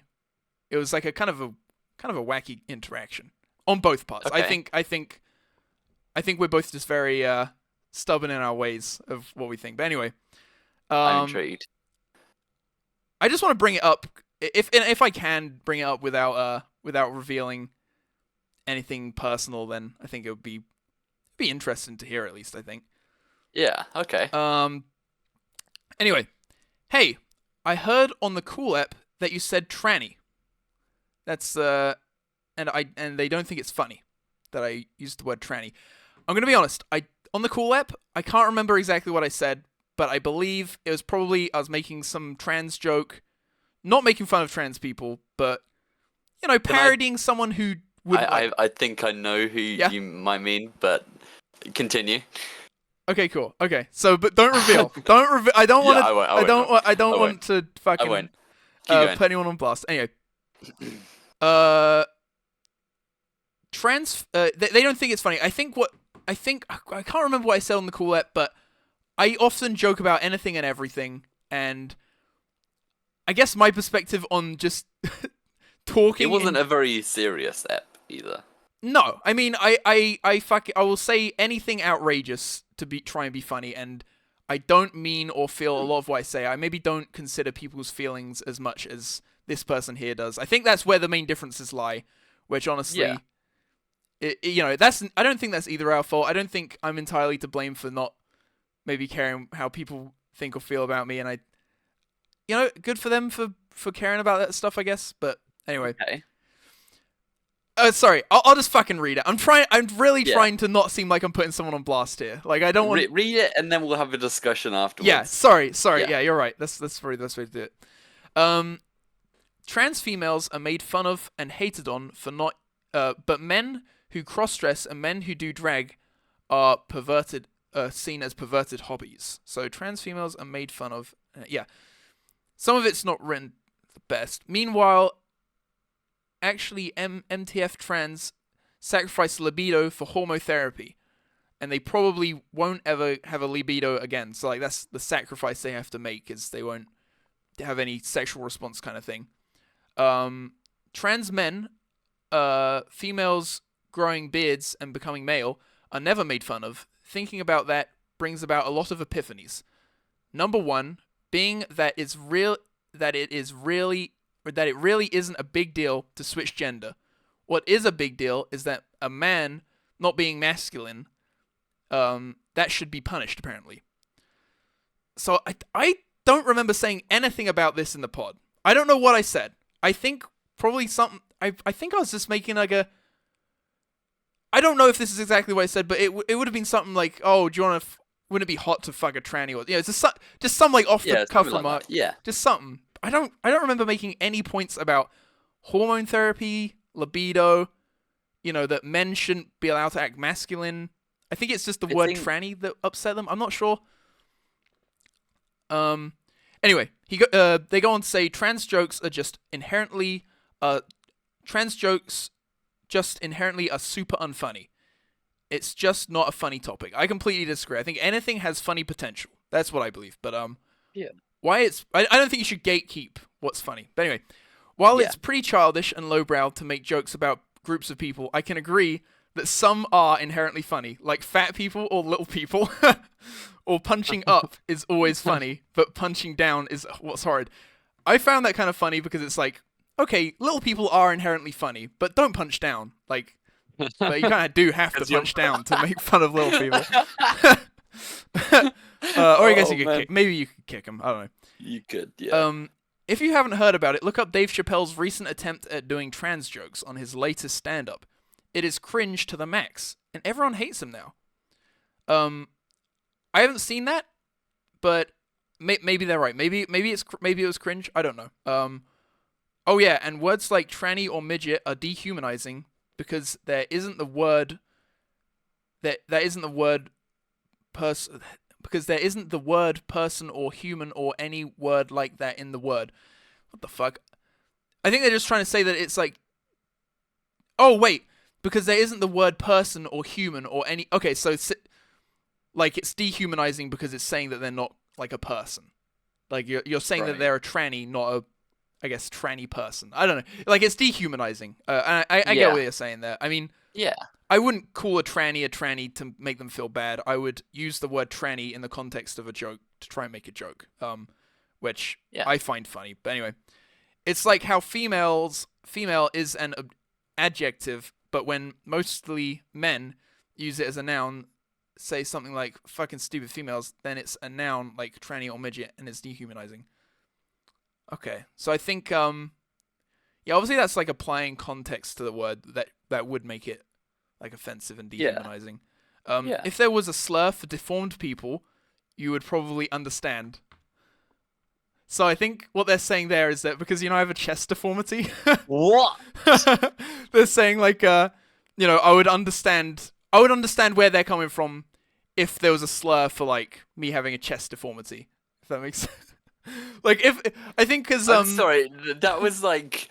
was like a kind of a wacky interaction on both parts. Okay. I think we're both just very stubborn in our ways of what we think. But anyway, I'm intrigued. I just want to bring it up if I can bring it up without revealing anything personal. Then I think it would be interesting to hear at least. I think. Yeah. Okay. Anyway, hey, I heard on the Cool app that you said tranny. That's and they don't think it's funny that I used the word tranny. I'm gonna be honest. On the Cool app, I can't remember exactly what I said, but I believe it was probably I was making some trans joke, not making fun of trans people, but parodying someone who would. I think I know who Yeah? you might mean, but continue. Okay, cool. Okay, so but don't reveal. Don't reveal. I don't want Yeah, to. I won't, I I won't, don't. no. I don't I want won't. to I fucking won't. Keep going. put anyone on blast. Anyway, trans. They don't think it's funny. I think I can't remember what I said on the Cool app, but I often joke about anything and everything, and I guess my perspective on just talking. It wasn't a very serious app either. No, I mean, I will say anything outrageous to try and be funny, and I don't mean or feel a lot of what I say. I maybe don't consider people's feelings as much as this person here does. I think that's where the main differences lie, which honestly, Yeah. that's I don't think that's either our fault. I don't think I'm entirely to blame for not maybe caring how people think or feel about me, and good for them for caring about that stuff, I guess. But anyway. Okay. Sorry, I'll just fucking read it. I'm really Yeah. trying to not seem like I'm putting someone on blast here. Like I don't want. Read it, and then we'll have a discussion afterwards. Yeah, sorry. Yeah. Yeah, you're right. That's probably the best way to do it. Trans females are made fun of and hated on for not. But men who cross-dress and men who do drag are perverted. Seen as perverted hobbies. So trans females are made fun of. Yeah, some of it's not written the best. Meanwhile. Actually, MTF trans sacrifice libido for hormotherapy, and they probably won't ever have a libido again. So like that's the sacrifice they have to make, is they won't have any sexual response kind of thing. Trans men, females growing beards and becoming male are never made fun of. Thinking about that brings about a lot of epiphanies. Number one, being that it really isn't a big deal to switch gender. What is a big deal is that a man not being masculine, that should be punished, apparently. So I don't remember saying anything about this in the pod. I don't know what I said. I think probably something. I think I was just making like a. I don't know if this is exactly what I said, but it would have been something like, "Oh, do you want to wouldn't it be hot to fuck a tranny or just some like off the cuff something like remark. that. Yeah. Just something. I don't remember making any points about hormone therapy, libido, that men shouldn't be allowed to act masculine. I think it's just the word tranny that upset them. I'm not sure. Anyway, they go on to say trans jokes are just inherently are super unfunny. It's just not a funny topic. I completely disagree. I think anything has funny potential. That's what I believe. But yeah. I don't think you should gatekeep what's funny. But anyway, while it's pretty childish and lowbrow to make jokes about groups of people, I can agree that some are inherently funny, like fat people or little people. Or punching up is always funny, but punching down is what's horrid. I found that kind of funny because it's like, okay, little people are inherently funny, but don't punch down. Like, but you kind of do have to punch down to make fun of little people. Or I guess maybe you could kick them. I don't know. You could, yeah. If you haven't heard about it, look up Dave Chappelle's recent attempt at doing trans jokes on his latest stand-up. It is cringe to the max, and everyone hates him now. I haven't seen that, but maybe they're right. Maybe it was cringe. I don't know. Oh yeah, and words like tranny or midget are dehumanizing because there isn't the word person because there isn't the word person or human or any word like that in the word. What the fuck? I think they're just trying to say that it's like, oh wait, because there isn't the word person or human or any. Okay, so like it's dehumanizing because it's saying that they're not like a person. Like you're saying that they're a tranny, not a, I guess, tranny person. I don't know. Like it's dehumanizing. And I get what you're saying there. I mean, yeah. I wouldn't call a tranny to make them feel bad. I would use the word tranny in the context of a joke to try and make a joke, which I find funny. But anyway, it's like how female is an adjective, but when mostly men use it as a noun, say something like fucking stupid females, then it's a noun like tranny or midget, and it's dehumanizing. Okay, so I think, obviously that's like applying context to the word that would make it like offensive and dehumanizing. If there was a slur for deformed people, you would probably understand. So I think what they're saying there is that because, I have a chest deformity. What? They're saying like, I would understand where they're coming from if there was a slur for like me having a chest deformity. If that makes sense. Like I think because I'm sorry, that was like,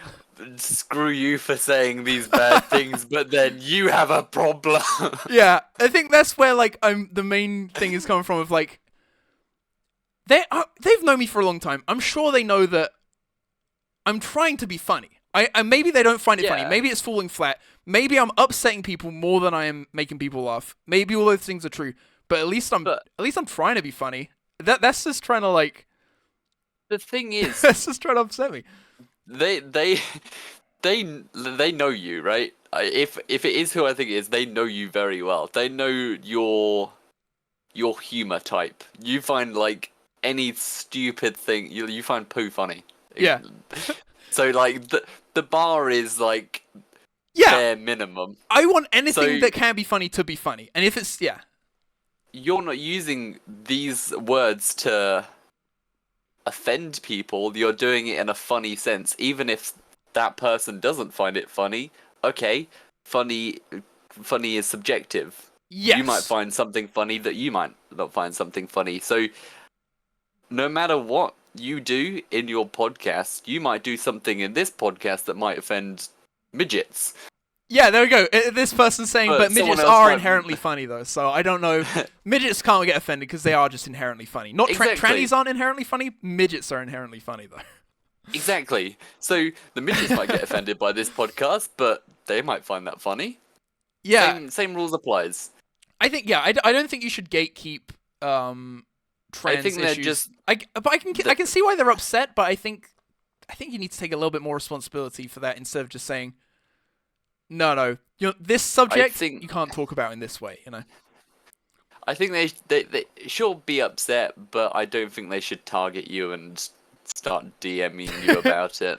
screw you for saying these bad things, but then you have a problem. Yeah, I think that's where like the main thing is coming from. Of like, they've known me for a long time. I'm sure they know that I'm trying to be funny. Maybe they don't find it funny. Maybe it's falling flat. Maybe I'm upsetting people more than I am making people laugh. Maybe all those things are true. But at least I'm trying to be funny. That's just trying to like. The thing is, that's just trying to upset me. They know you, right? If it is who I think it is, they know you very well. They know your humor type. You find like any stupid thing, you find poo funny. Yeah. So like the bar is like bare minimum. I want anything that can be funny to be funny, and if it's you're not using these words to offend people. You're doing it in a funny sense, even if that person doesn't find it funny. Okay, funny is subjective. Yes. You might find something funny that you might not find something funny. So no matter what you do in your podcast, you might do something in this podcast that might offend midgets. Yeah, there we go. This person's saying, but midgets are inherently funny, though, so I don't know. Midgets can't get offended because they are just inherently funny. Not trannies aren't inherently funny, midgets are inherently funny, though. Exactly. So the midgets might get offended by this podcast, but they might find that funny. Yeah. Same rules applies. I think, I don't think you should gatekeep trans I think they're issues. just... I can see why they're upset, but I think you need to take a little bit more responsibility for that instead of just saying, no, this subject you can't talk about in this way, I think they should be upset, but I don't think they should target you and start DMing you about it.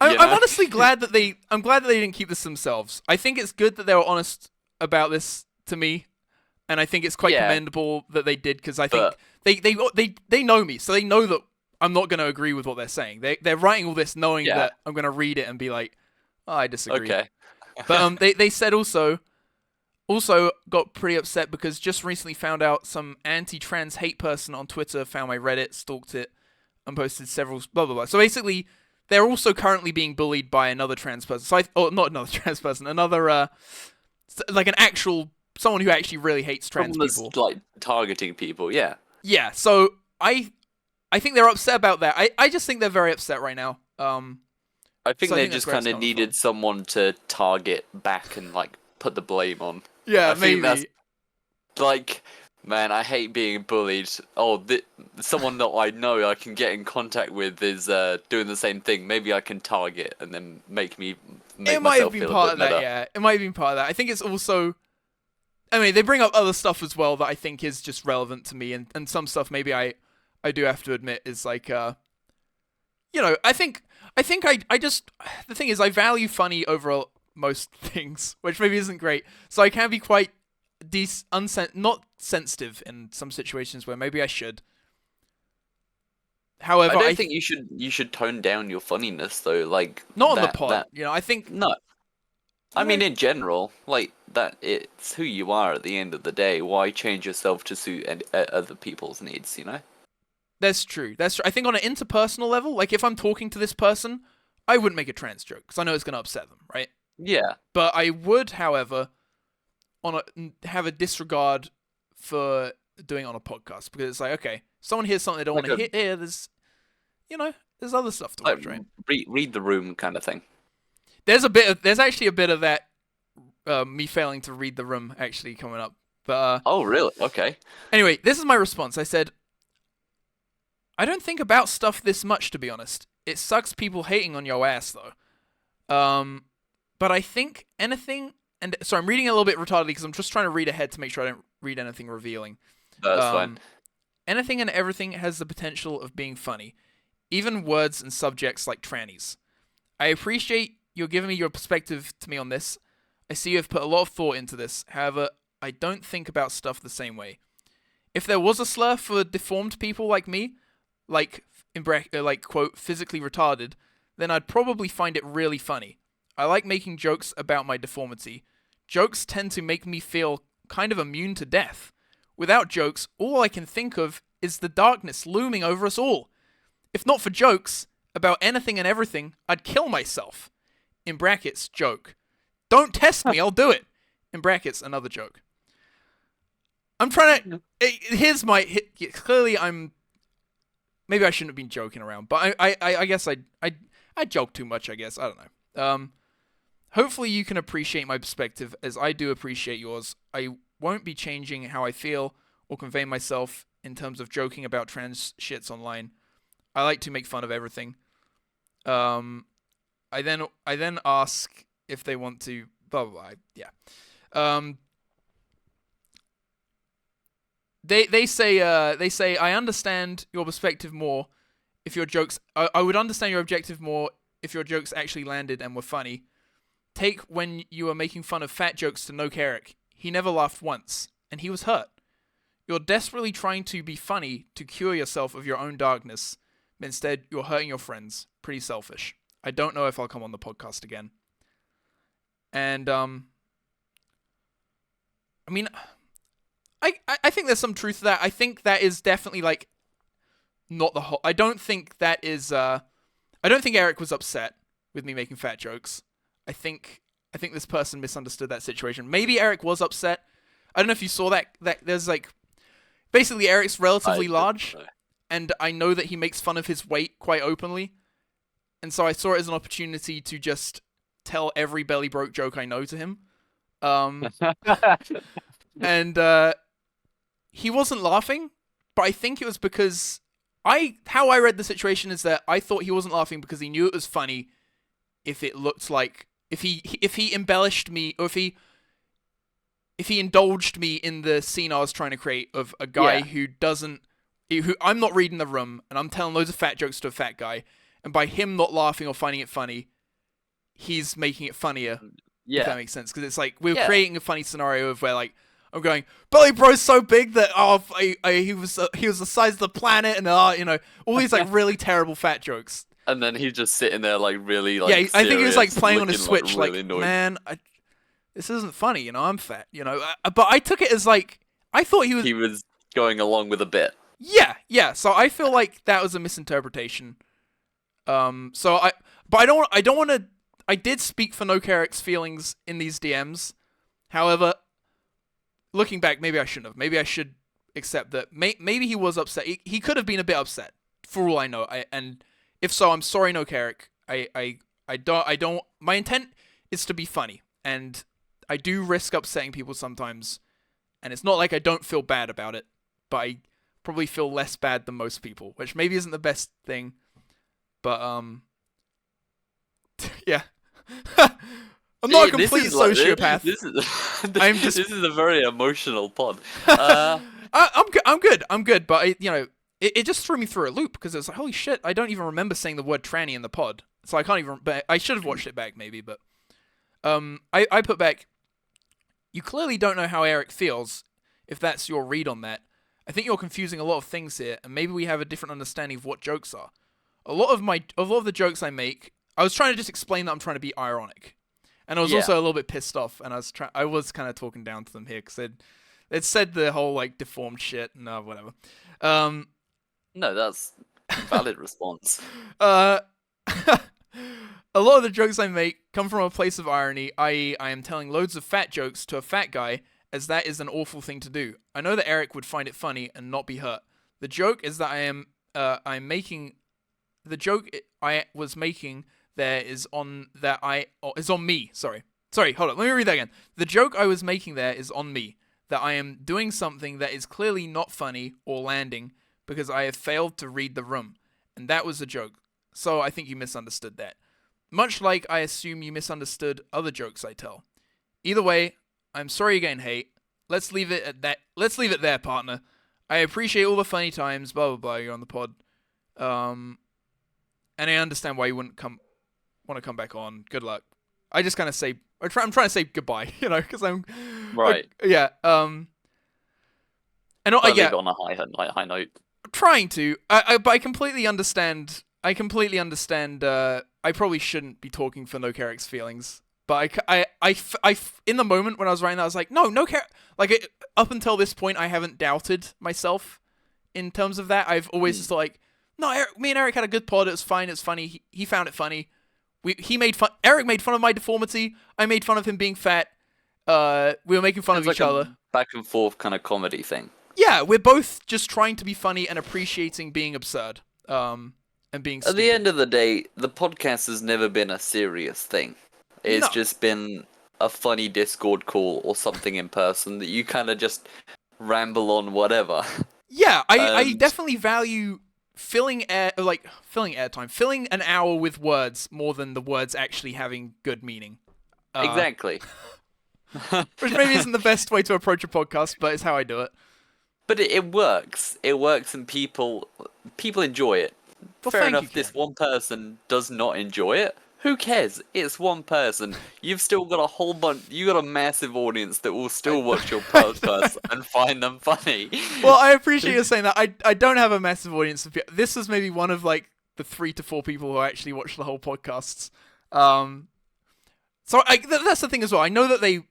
I'm honestly glad that they didn't keep this themselves. I think it's good that they were honest about this to me, and I think it's quite Yeah. commendable that they did, because I think But they know me, so they know that I'm not going to agree with what they're saying. They're writing all this knowing Yeah. that I'm going to read it and be like, oh, I disagree. okay. But they said also got pretty upset because just recently found out some anti-trans hate person on Twitter found my Reddit, stalked it, and posted several blah blah blah. So basically, they're also currently being bullied by another trans person. So not another trans person, another like an actual someone who actually really hates trans Someone that's, people. like targeting people. Yeah. Yeah. So I think they're upset about that. I just think they're very upset right now. I think So I they think that's just where kind it's of coming needed someone to target back and like put the blame on. Yeah, I think maybe. Like, man, I hate being bullied. Oh, someone that I know I can get in contact with is doing the same thing. Maybe I can target and then make It might have myself been feel part a of bit that, better. yeah. It might have been part of that. I think it's also... I mean, they bring up other stuff as well that I think is just relevant to me, and some stuff maybe I do have to admit is like, you know, I think I just... The thing is, I value funny over most things, which maybe isn't great. So I can be quite not sensitive in some situations where maybe I should. However, I don't think you should tone down your funniness though. Like not on the that, pod. that You know, I think... no. I You mean, know- in general, like that, it's who you are at the end of the day. Why change yourself to suit other people's needs? You know. That's true. That's true. I think on an interpersonal level, like if I'm talking to this person, I wouldn't make a trans joke because I know it's going to upset them, right? Yeah. But I would, however, have a disregard for doing it on a podcast because it's like, okay, someone hears something they don't Like want to hear. There's, you know, there's other stuff to watch, Like right? read the room kind of thing. There's actually a bit of that, me failing to read the room actually coming up. But Oh, really? Okay. anyway, this is my response. I said, I don't think about stuff this much, to be honest. It sucks people hating on your ass, though. But I think anything... And so I'm reading a little bit retardedly because I'm just trying to read ahead to make sure I don't read anything revealing. That's fine. Anything and everything has the potential of being funny. Even words and subjects like trannies. I appreciate you're giving me your perspective to me on this. I see you have put a lot of thought into this. However, I don't think about stuff the same way. If there was a slur for deformed people like me, like quote, physically retarded, then I'd probably find it really funny. I like making jokes about my deformity. Jokes tend to make me feel kind of immune to death. Without jokes, all I can think of is the darkness looming over us all. If not for jokes about anything and everything, I'd kill myself. In brackets, joke. Don't test me, I'll do it. In brackets, another joke. I'm trying to... Here's my... Clearly, I'm... Maybe I shouldn't have been joking around, but I guess I joke too much, I guess. I don't know. Hopefully you can appreciate my perspective as I do appreciate yours. I won't be changing how I feel or convey myself in terms of joking about trans shits online. I like to make fun of everything. I then ask if they want to blah blah blah. Yeah. They say I understand your perspective more if your jokes I would understand your objective more if your jokes actually landed and were funny. Take when you were making fun of fat jokes to Noke Eric. He never laughed once, and he was hurt. You're desperately trying to be funny to cure yourself of your own darkness, but instead you're hurting your friends. Pretty selfish. I don't know if I'll come on the podcast again. And I mean, I think there's some truth to that. I think that is definitely like not the whole. I don't think that is. I don't think Eric was upset with me making fat jokes. I think this person misunderstood that situation. Maybe Eric was upset. I don't know if you saw that there's like basically Eric's relatively large, and I know that he makes fun of his weight quite openly, and so I saw it as an opportunity to just tell every belly broke joke I know to him. And he wasn't laughing, but I think it was because how I read the situation is that I thought he wasn't laughing because he knew it was funny if it looked like if he embellished me or if he indulged me in the scene I was trying to create of a guy who I'm not reading the room and I'm telling loads of fat jokes to a fat guy, and by him not laughing or finding it funny, he's making it funnier. Yeah. If that makes sense, because it's like we're creating a funny scenario of where like I'm going, Belly Bro's so big that he was the size of the planet, and all these like really terrible fat jokes. And then he's just sitting there like really like. Yeah, I think he was like serious, playing on his looking, Switch, really like, annoyed. man, this isn't funny, I'm fat, But I took it as like I thought he was. He was going along with a bit. Yeah. So I feel like that was a misinterpretation. But I don't want to. I did speak for No Carrick's feelings in these DMs. However, looking back, maybe I shouldn't have. Maybe I should accept that. Maybe he was upset. He could have been a bit upset, for all I know. And if so, I'm sorry, No Carrick. I don't. My intent is to be funny, and I do risk upsetting people sometimes. And it's not like I don't feel bad about it, but I probably feel less bad than most people, which maybe isn't the best thing. But yeah. I'm not a complete sociopath. This is a very emotional pod. I'm good, but it just threw me through a loop because it was like, holy shit, I don't even remember saying the word tranny in the pod, so I can't even. But I should have watched it back maybe, but I put back. You clearly don't know how Eric feels, if that's your read on that. I think you're confusing a lot of things here, and maybe we have a different understanding of what jokes are. A lot of the jokes I make, I was trying to just explain that I'm trying to be ironic. And I was also a little bit pissed off, and I was kind of talking down to them here because they'd said the whole like deformed shit and whatever. No, that's a valid response. A lot of the jokes I make come from a place of irony, i.e. I am telling loads of fat jokes to a fat guy, as that is an awful thing to do. I know that Eric would find it funny and not be hurt. The joke is that I'm making. The joke I was making there is on me. Sorry, hold on. Let me read that again. The joke I was making there is on me, that I am doing something that is clearly not funny or landing because I have failed to read the room, and that was the joke. So I think you misunderstood that. Much like I assume you misunderstood other jokes I tell. Either way, I'm sorry again, hate. Let's leave it at that. Let's leave it there, partner. I appreciate all the funny times, blah blah blah. You're on the pod, and I understand why you wouldn't want to come back on. Good luck. I just kind of say I'm trying to say goodbye, because I'm right. Yeah. And leave it on a high note. I'm trying to. But I completely understand. I probably shouldn't be talking for No Carrick's feelings. But I in the moment when I was writing that, I was like, no Carrick. Like, up until this point, I haven't doubted myself in terms of that. I've always just like, no, me and Eric had a good pod. It was fine. It's funny. He found it funny. Eric made fun of my deformity. I made fun of him being fat. We were making fun of each other. Back and forth kind of comedy thing. Yeah, we're both just trying to be funny and appreciating being absurd. And being stupid. At the end of the day, the podcast has never been a serious thing. It's just been a funny Discord call or something in person that you kind of just ramble on whatever. Yeah, I definitely value filling airtime, filling an hour with words more than the words actually having good meaning. Exactly. Which maybe isn't the best way to approach a podcast, but it's how I do it. But it works. It works, and people enjoy it. Well, fair enough. This one person does not enjoy it. Who cares? It's one person. You've still got a whole bunch. You got a massive audience that will still watch your podcast and find them funny. Well, I appreciate you saying that. I don't have a massive audience of people. This is maybe one of like the 3 to 4 people who actually watch the whole podcasts. So that's the thing as well. I know that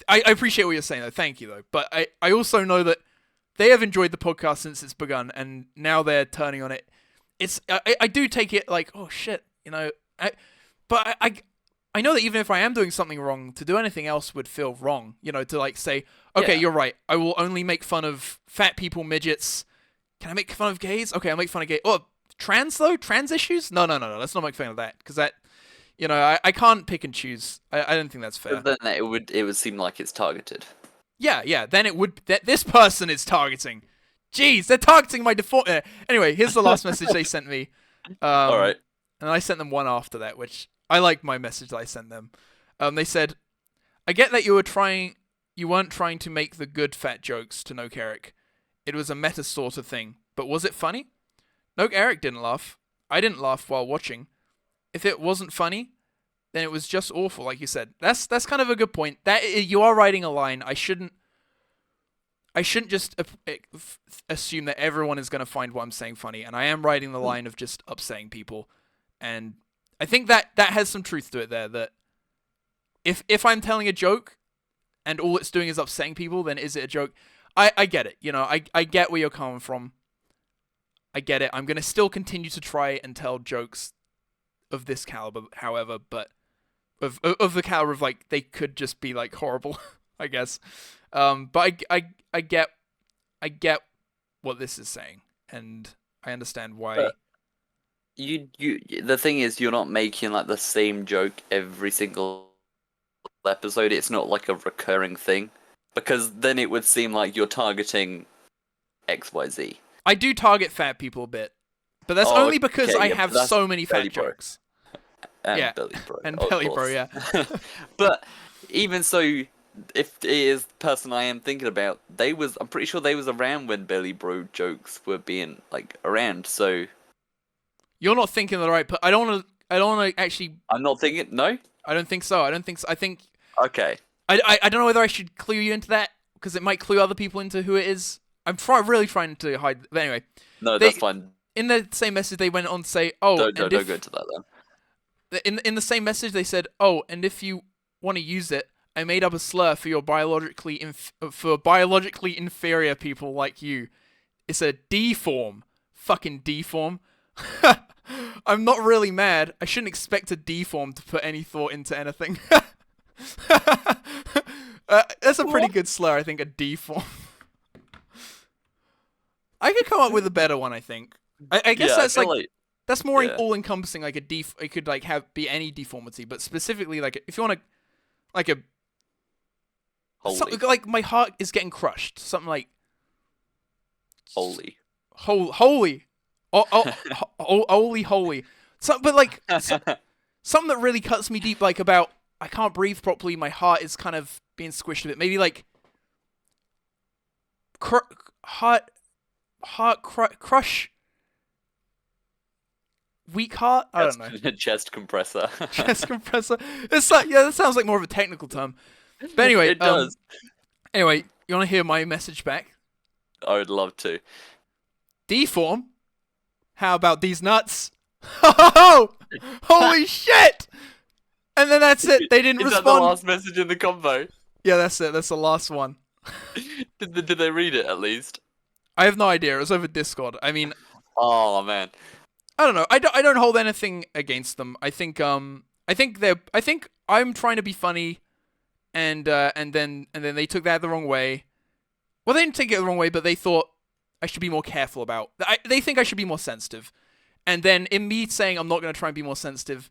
I appreciate what you're saying though. Thank you though. But I also know that they have enjoyed the podcast since it's begun, and now they're turning on it. I do take it like, oh shit, but I know that even if I am doing something wrong, to do anything else would feel wrong. To like say, okay, you're right. I will only make fun of fat people, midgets. Can I make fun of gays? Okay, I'll make fun of gays. Oh, trans though? Trans issues? No. Let's not make fun of that, because that, I can't pick and choose. I don't think that's fair. But then it would seem like it's targeted. Yeah. Then it would that this person is targeting. Jeez, they're targeting my default. Anyway, here's the last message they sent me. All right. And I sent them one after that, which I liked my message that I sent them. They said, I get that you weren't trying to make the good fat jokes to No Carrick. It was a meta sort of thing. But was it funny? No Eric didn't laugh. I didn't laugh while watching. If it wasn't funny, then it was just awful, like you said. That's kind of a good point. That you are writing a line. I shouldn't I shouldn't just assume that everyone is going to find what I'm saying funny, and I am riding the line of just upsetting people, and I think that has some truth to it there. That if I'm telling a joke, and all it's doing is upsetting people, then is it a joke? I get it. I get where you're coming from. I get it. I'm going to still continue to try and tell jokes of this caliber, however, but of the caliber of, like, they could just be, like, horrible, I guess. But I get what this is saying, and I understand why. But the thing is, you're not making, like, the same joke every single episode. It's not like a recurring thing, because then it would seem like you're targeting XYZ. I do target fat people a bit, but that's only because I have so many fat jokes. And Belly Bro. And Belly Bro, yeah. But even so, if it is the person I am thinking about, I'm pretty sure they was around when Belly Bro jokes were being, like, around, so... You're not thinking the right... I don't want to actually... I'm not thinking... No? I don't think so. I think... Okay. I don't know whether I should clue you into that, because it might clue other people into who it is. I'm really trying to hide... But anyway. No, that's fine. In the same message, they went on to say, oh... Don't go into that, then. In the same message, they said, oh, and if you want to use it, I made up a slur for your biologically inferior people like you. It's a D-form. Fucking D-form. I'm not really mad. I shouldn't expect a D-form to put any thought into anything. That's a pretty good slur, I think, a D-form. I could come up with a better one, I think. I guess that's like... That's more all-encompassing, like it could like be any deformity, but specifically like if you want to, like something like my heart is getting crushed, something like holy, holy, holy, but like something that really cuts me deep, like about I can't breathe properly, my heart is kind of being squished a bit, maybe like heart crush. Weak heart? I don't know. Chest compressor. Chest compressor. It's like, yeah, that sounds like more of a technical term. But anyway, it does. Anyway, you want to hear my message back? I would love to. D-form? How about these nuts? Oh, holy shit! And then that's it. They didn't respond. Is that the last message in the convo? Yeah, that's it. That's the last one. Did they read it at least? I have no idea. It was over Discord. I mean... Oh, man. I don't know. I don't hold anything against them. I think I'm trying to be funny, and then they took that the wrong way. Well, they didn't take it the wrong way, but they thought I should be more careful about. They think I should be more sensitive, and then in me saying I'm not going to try and be more sensitive,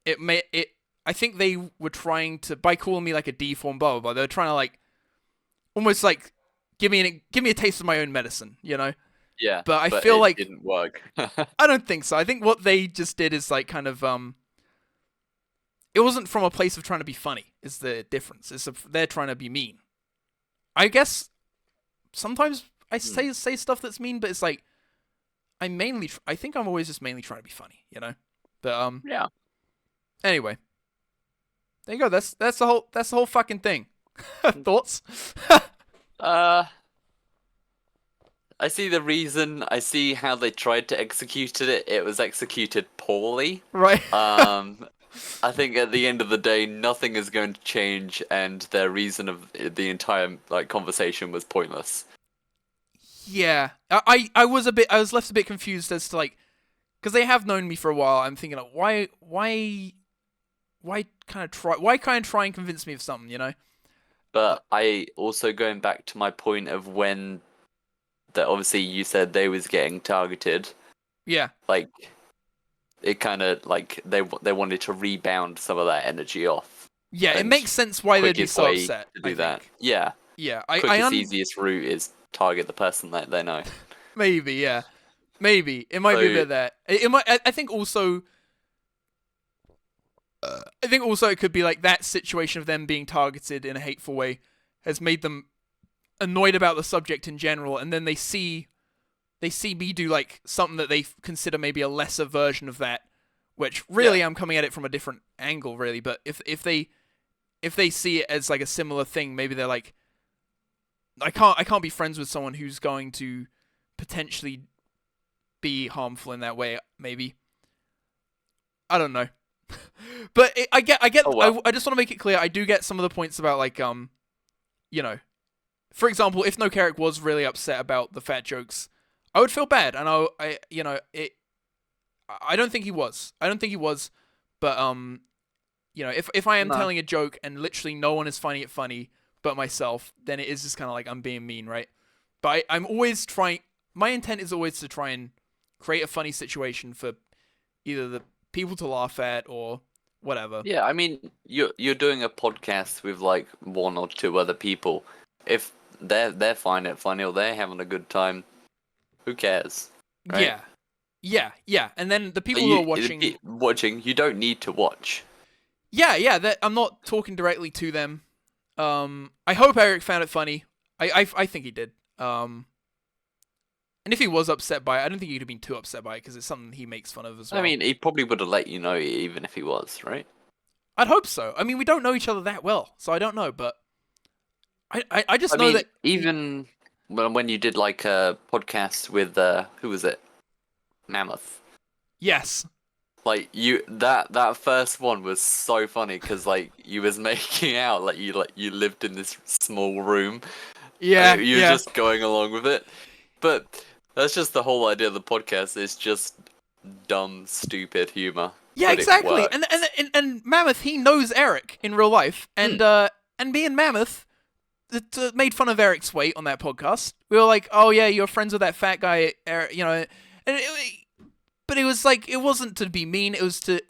I think they were trying to, by calling me like a deformed blah blah blah. They were trying to like almost like give me a taste of my own medicine, you know. Yeah, but I feel like it didn't work. I don't think so. I think what they just did is like kind of it wasn't from a place of trying to be funny. Is the difference? They're trying to be mean. I guess sometimes I say stuff that's mean, but it's like I think I'm always just mainly trying to be funny, you know. But yeah. Anyway, there you go. That's the whole fucking thing. Thoughts? I see the reason. I see how they tried to execute it. It was executed poorly. Right. I think at the end of the day, nothing is going to change, and their reason of the entire like conversation was pointless. Yeah, I was left a bit confused as to like, because they have known me for a while. I'm thinking like, why kind of try and convince me of something, you know? But I also going back to my point of when. That obviously you said they was getting targeted. Yeah. Like, it kind of, like, they wanted to rebound some of that energy off. Yeah, it makes sense why they'd be so upset. To do that. Yeah. Yeah. Easiest route is target the person that they know. Maybe, yeah. Maybe. It might be a bit of that. It might, I think also... it could be like that situation of them being targeted in a hateful way has made them annoyed about the subject in general, and then they see me do like something that they consider maybe a lesser version of that, which really I'm coming at it from a different angle really, but if they see it as like a similar thing, maybe they're like, I can't be friends with someone who's going to potentially be harmful in that way. Maybe I don't know, but I get. Oh, well. I just want to make it clear. I do get some of the points about like for example, if No Carrick was really upset about the fat jokes, I would feel bad, and I don't think he was. I don't think he was, but if I am No. telling a joke and literally no one is finding it funny but myself, then it is just kind of like I'm being mean, right? But I'm always trying. My intent is always to try and create a funny situation for either the people to laugh at or whatever. Yeah, I mean, you're doing a podcast with like one or two other people. If they're finding it funny or they're having a good time, who cares? Right? Yeah. And then the people who are watching, you don't need to watch. Yeah. I'm not talking directly to them. I hope Eric found it funny. I think he did. And if he was upset by it, I don't think he'd have been too upset by it because it's something he makes fun of as well. I mean, he probably would have let you know even if he was, right? I'd hope so. I mean, we don't know each other that well, so I don't know, but I just know that even when you did like a podcast with who was it? Mammoth. yes. Like that first one was so funny because like you was making out like you lived in this small room. Yeah, You're just going along with it. But that's just the whole idea of the podcast. It's just dumb, stupid humor. Yeah, but exactly. it works. And Mammoth, he knows Eric in real life, and me and Mammoth made fun of Eric's weight on that podcast. We were like, "Oh yeah, you're friends with that fat guy, Eric," but it was like it wasn't to be mean. It was oh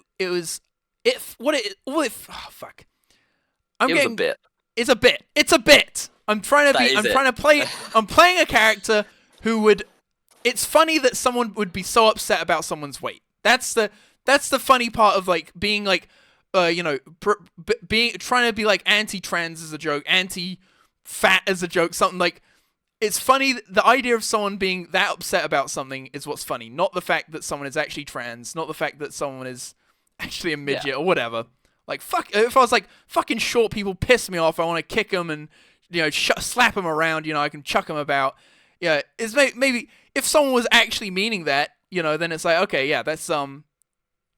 fuck. It was a bit. It's a bit. It's a bit. I'm trying to play. I'm playing a character who would. It's funny that someone would be so upset about someone's weight. That's the funny part of like being like, being trying to be like anti-trans as a joke, anti-fat as a joke, something like. It's funny. The idea of someone being that upset about something is what's funny, not the fact that someone is actually trans, not the fact that someone is actually a midget or whatever. Like fuck. If I was like fucking short people piss me off, I want to kick them and slap them around. I can chuck them about. Yeah, it's maybe if someone was actually meaning that, then it's like okay, yeah, that's so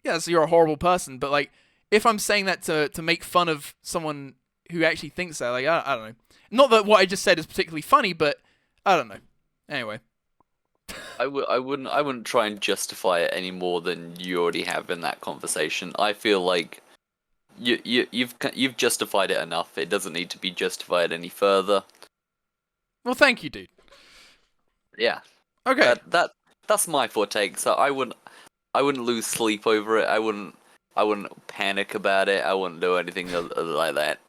you're a horrible person. But like if I'm saying that to make fun of someone who actually thinks that, like I don't know. Not that what I just said is particularly funny, but I don't know. Anyway. I wouldn't try and justify it any more than you already have in that conversation. I feel like you've justified it enough. It doesn't need to be justified any further. Well, thank you, dude. Yeah. Okay. That's my forte. So I wouldn't lose sleep over it. I wouldn't panic about it. I wouldn't do anything like that.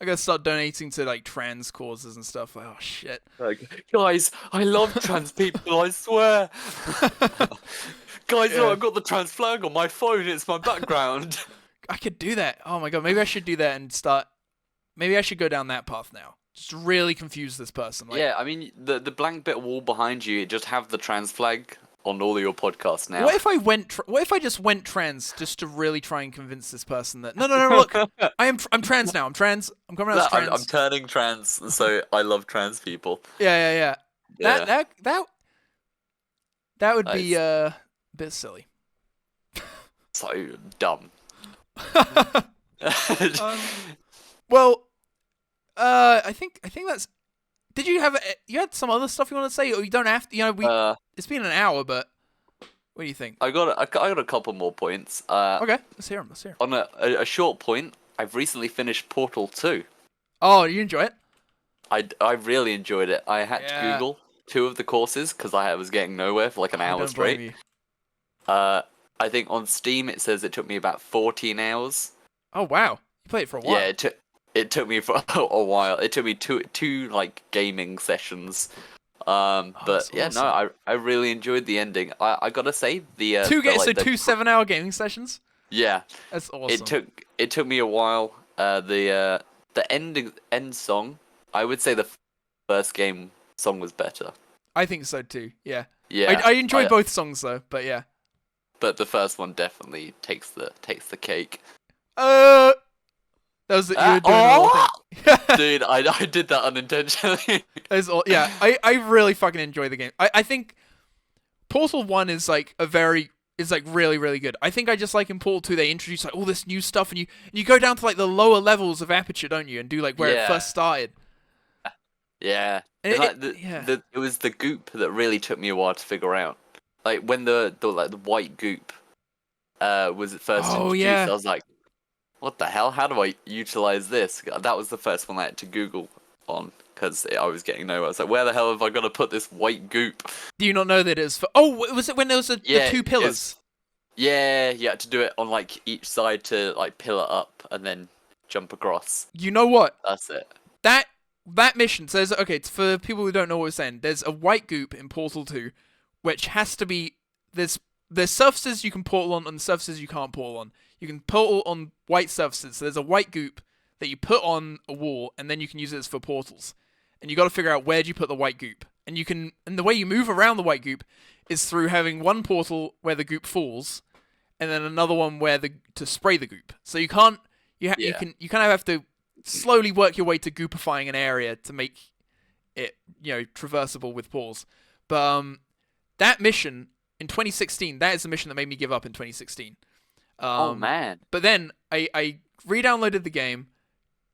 I gotta start donating to like trans causes and stuff. Like, oh shit. Like, guys, I love trans people. I swear. Guys, look, I've got the trans flag on my phone. It's my background. I could do that. Oh my god, maybe I should do that and start. Maybe I should go down that path now. Just really confuse this person. Like, yeah, I mean, the blank bit wall behind you, just have the trans flag on all of your podcasts now. What if I just went trans just to really try and convince this person that no, look, I'm trans now. I'm trans. I'm coming out as trans. I'm turning trans, so I love trans people. Yeah. Yeah. That would be a bit silly. So dumb. Well, I think that's. Did you had some other stuff you want to say, or you don't have to? It's been an hour, but what do you think? I got a couple more points. Okay, let's hear them. On a short point, I've recently finished Portal 2. Oh, you enjoy it? I really enjoyed it. I had to Google 2 of the courses because I was getting nowhere for like an hour straight. I think on Steam it says it took me about 14 hours. Oh wow, you played it for a while. Yeah, it took me for a while. It took me two like gaming sessions. But yeah, awesome. No, I really enjoyed the ending. I gotta say the two 7-hour gaming sessions. Yeah, that's awesome. It took me a while. The end song, I would say the first game song was better. I think so too. Yeah. Yeah. I enjoy both songs though, but yeah. But the first one definitely takes the cake. That was you were doing a little thing. Dude, I did that unintentionally. Yeah, I really fucking enjoy the game. I think Portal 1 is like really, really good. I think I just like in Portal 2 they introduce like all this new stuff and you go down to like the lower levels of Aperture, don't you? And do like where it first started. Yeah. And It was the goop that really took me a while to figure out. Like when the white goop was at first introduced, I was like, what the hell? How do I utilize this? That was the first one I had to Google on because I was getting nowhere. I was like, where the hell have I got to put this white goop? Do you not know that it's for... Oh, was it when there was the 2 pillars? Yeah, you had to do it on like each side to like pillar up and then jump across. You know what? That's it. That mission says, okay, it's for people who don't know what we're saying, there's a white goop in Portal 2, which has to be... There's surfaces you can portal on and surfaces you can't portal on. You can portal on white surfaces, so there's a white goop that you put on a wall, and then you can use it for portals. And you got to figure out where do you put the white goop. And the way you move around the white goop is through having one portal where the goop falls, and then another one where to spray the goop. So you kind of have to slowly work your way to goopifying an area to make it, traversable with portals. But that mission in 2016, that is the mission that made me give up in 2016. Oh man! But then I re-downloaded the game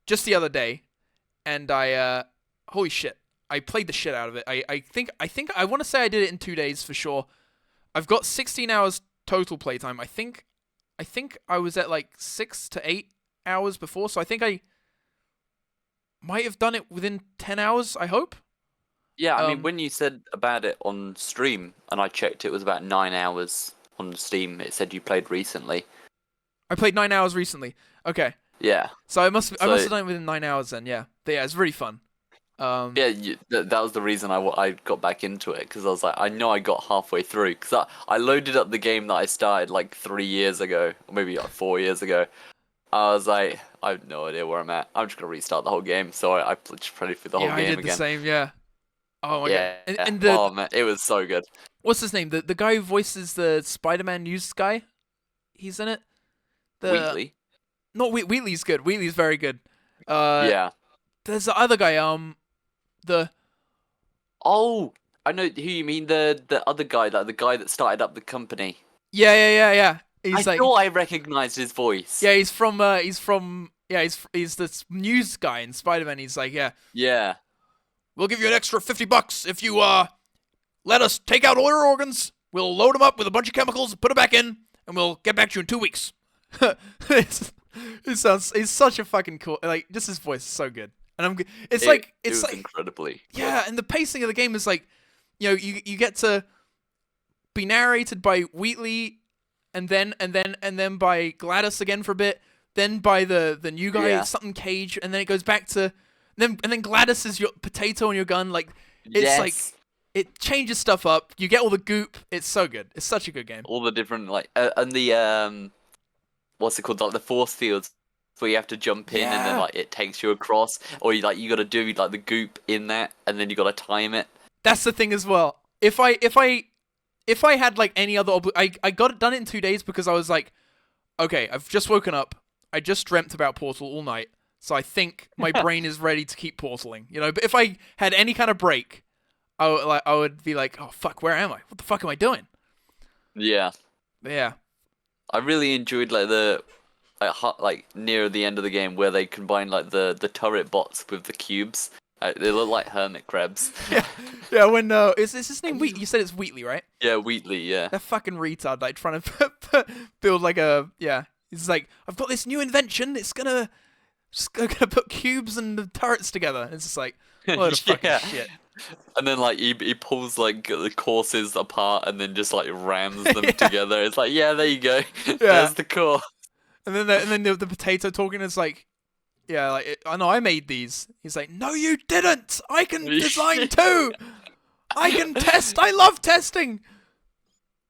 just the other day, and I holy shit, I played the shit out of it. I think I want to say I did it in 2 days for sure. I've got 16 hours total playtime. I think I was at like 6 to 8 hours before, so I think I might have done it within 10 hours. I hope. Yeah, I mean, when you said about it on stream, and I checked, it was about 9 hours on Steam. It said you played recently. I played 9 hours recently. Okay. Yeah. So I must have done it within 9 hours then. Yeah. But yeah, it's really fun. That was the reason I got back into it, because I was like, I know I got halfway through, because I loaded up the game that I started like 3 years ago, or maybe like 4 years ago. I was like, I have no idea where I'm at. I'm just gonna restart the whole game. So I just played through the whole game again. Yeah, I did the same. Yeah. Oh my god. And oh man, it was so good. What's his name? The guy who voices the Spider-Man news guy. He's in it. Wheatley. No, Wheatley's good. Wheatley's very good. Yeah. There's the other guy. Oh, I know who you mean. The other guy, like the guy that started up the company. Yeah. I thought I recognized his voice. Yeah, he's this news guy in Spider-Man. He's like, Yeah. We'll give you an extra $50 if you let us take out all your organs. We'll load them up with a bunch of chemicals, put it back in, and we'll get back to you in 2 weeks. He's such a fucking cool. Like, just his voice is so good, and it's like incredibly. Yeah, good. And the pacing of the game is like, you get to be narrated by Wheatley, and then by Gladys again for a bit, then by the new guy, something Cage, and then it goes back to. And then Gladys is your potato on your gun. Like, it's like, it changes stuff up. You get all the goop. It's so good. It's such a good game. All the different, like, and the, what's it called? Like, the force fields where you have to jump in and then, like, it takes you across. Or, you got to do, like, the goop in that, and then you got to time it. That's the thing as well. If I had, like, any other... I got it done in 2 days because I was like, okay, I've just woken up. I just dreamt about Portal all night. So I think my brain is ready to keep portaling, But if I had any kind of break, I would be like, oh fuck, where am I? What the fuck am I doing? Yeah. But yeah. I really enjoyed like near the end of the game where they combine like the turret bots with the cubes. They look like hermit crabs. Yeah. When is his name Wheatley? You said it's Wheatley, right? Yeah, Wheatley. Yeah. That fucking retard, like trying to build like a He's like, I've got this new invention. It's gonna put cubes and the turrets together. It's just like, load of fucking shit. And then like he pulls like the courses apart and then just like rams them together. It's like, yeah, there you go. There's the core. And then the potato talking is like, I know I made these. He's like, no, you didn't. I can design too. I can test. I love testing.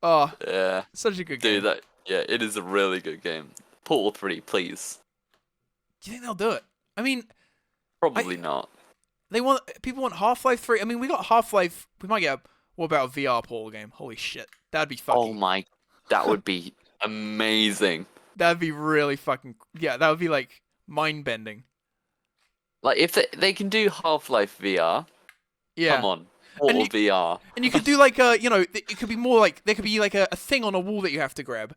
Oh, yeah, such a good game. Dude, it is a really good game. Portal 3, please. Do you think they'll do it? I mean, probably not. People want Half-Life 3. I mean, we got Half-Life. We might get what about a VR Portal game? Holy shit, that'd be fucking. Oh that would be amazing. That'd be really fucking. Yeah, that would be like mind bending. Like if they can do Half-Life VR, Yeah. come on, Portal you- VR. And you could do like a, it could be more like there could be like a thing on a wall that you have to grab,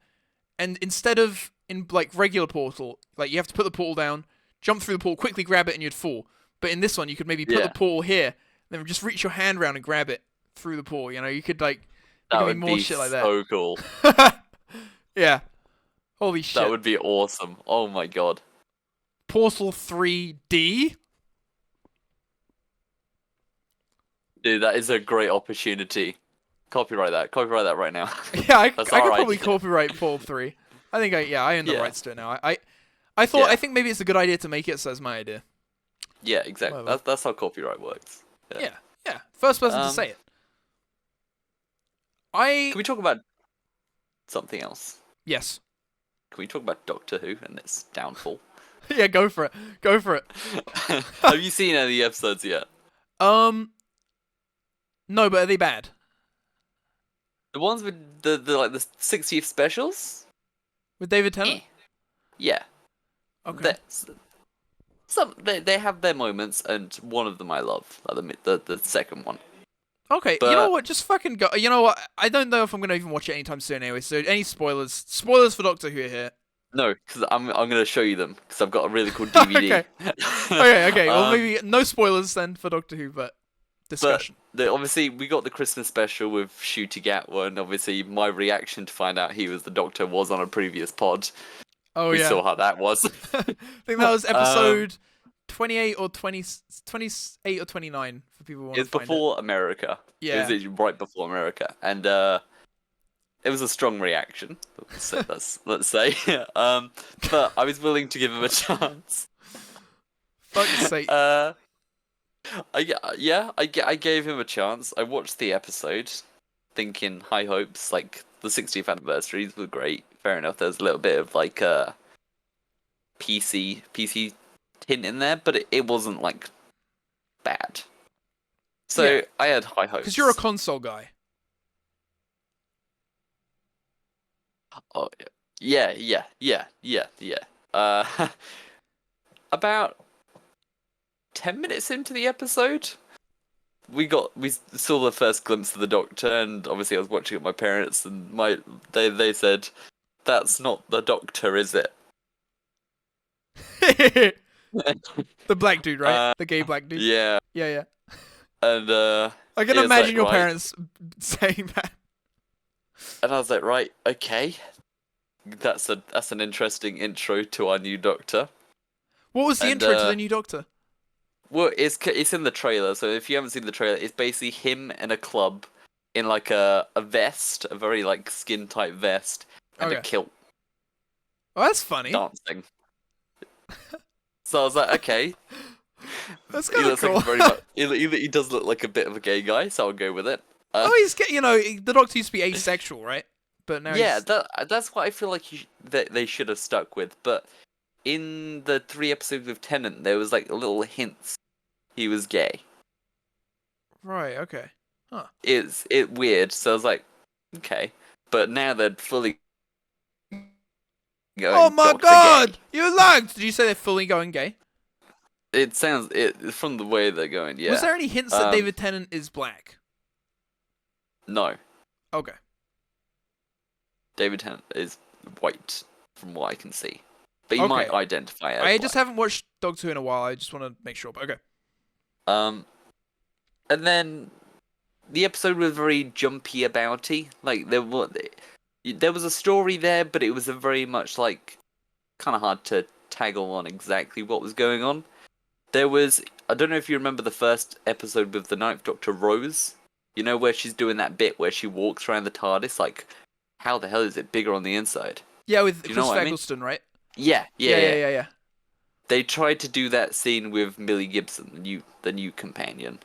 and instead of in like regular Portal, like you have to put the portal down, jump through the portal, quickly grab it, and you'd fall. But in this one, you could maybe put the Yeah. portal here, then just reach your hand around and grab it through the portal. You could like there That could be would more be shit like so cool. that. Yeah. Holy shit. That would be awesome. Oh my god. Portal 3D. Dude, that is a great opportunity. Copyright that. Copyright that right now. Yeah, I That's could our probably idea. copyright Portal 3. I think I own the Yeah. rights to it now. I thought Yeah. I think maybe it's a good idea to make it, so that's my idea. Yeah, exactly. Whatever. That's how copyright works. Yeah. Yeah. First person to say it. Can we talk about something else? Yes. Can we talk about Doctor Who and its downfall? Yeah, go for it. Go for it. Have you seen any of the episodes yet? No, but are they bad? The ones with the 60th specials? With David Tennant? Eh. Yeah. Okay. They have their moments, and one of them I love, like the second one. Okay, you but- know what? Just fucking go. You know what? I don't know if I'm gonna even watch it anytime soon anyway, so any spoilers? Spoilers for Doctor Who here. No, because I'm gonna show you them because I've got a really cool DVD. Okay. Well, maybe no spoilers then for Doctor Who, but discussion. Obviously, we got the Christmas special with Shooty Gatwa, and obviously my reaction to find out he was the Doctor was on a previous pod. Oh We yeah. saw how that was. I think that was episode 28 or 28 or 29 for people who want to It's find it. before America. Yeah. It was literally right before America, and it was a strong reaction. Let's say. But I was willing to give him a chance. Fuck's sake. I gave him a chance. I watched the episode, thinking high hopes. Like the 60th anniversaries were great. Fair enough. There's a little bit of like PC hint in there, but it wasn't like bad. So Yeah. I had high hopes. Because you're a console guy. Oh, yeah. About 10 minutes into the episode, we saw the first glimpse of the Doctor, and obviously I was watching it with my parents, and they said, "That's not the Doctor, is it?" The black dude, right? The gay black dude. Yeah, Yeah. and I can It's imagine like, your right. parents saying that. and I was like, right, okay, that's an interesting intro to our new Doctor. What was the And, intro to the new Doctor? Well, it's in the trailer, so if you haven't seen the trailer, it's basically him in a club in like a vest, a very like skin tight vest, and a Okay. kilt Oh, that's funny. dancing. So I was like, okay, That's he kind of looks cool. like a very much, he does look like a bit of a gay guy, so I'll go with it. Oh, he's the Doctor used to be asexual, right? But now Yeah, he's... that's what I feel like that they should have stuck with. But in the 3 episodes with Tennant, there was like little hints he was gay. Right, okay. It's weird. So I was like, okay, but now they're fully going. Oh my Dr. god! Gay. You lagged! Did you say they're fully going gay? It sounds from the way they're going. Yeah. Was there any hints that Um, David Tennant is black? No, Okay. David Tennant is white from what I can see, but you Okay. might identify as I just black. haven't watched Doctor Who in a while. I just want to make sure. But okay. And then the episode was very jumpy abouty. Like there was a story there, but it was a very much like kind of hard to tag on exactly what was going on. There was, I don't know if you remember the first episode with the Ninth Doctor Rose. You know where she's doing that bit where she walks around the TARDIS. Like, how the hell is it bigger on the inside? Yeah, with Do you know Chris what I mean? Eccleston, right? Yeah. Yeah. They tried to do that scene with Millie Gibson, the new companion.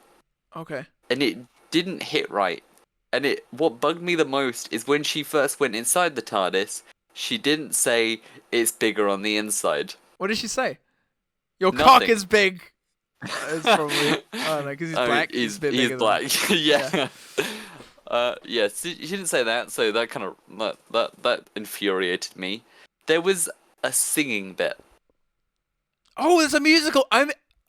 Okay. And it didn't hit right. And what bugged me the most is when she first went inside the TARDIS, she didn't say it's bigger on the inside. What did she say? Your cock Nothing. is big. It's probably, I don't know, because he's I mean, black. He's a bit bigger than- black. Yeah. Yeah. She didn't say that, so that kind of that infuriated me. There was a singing bit. Oh, there's a musical.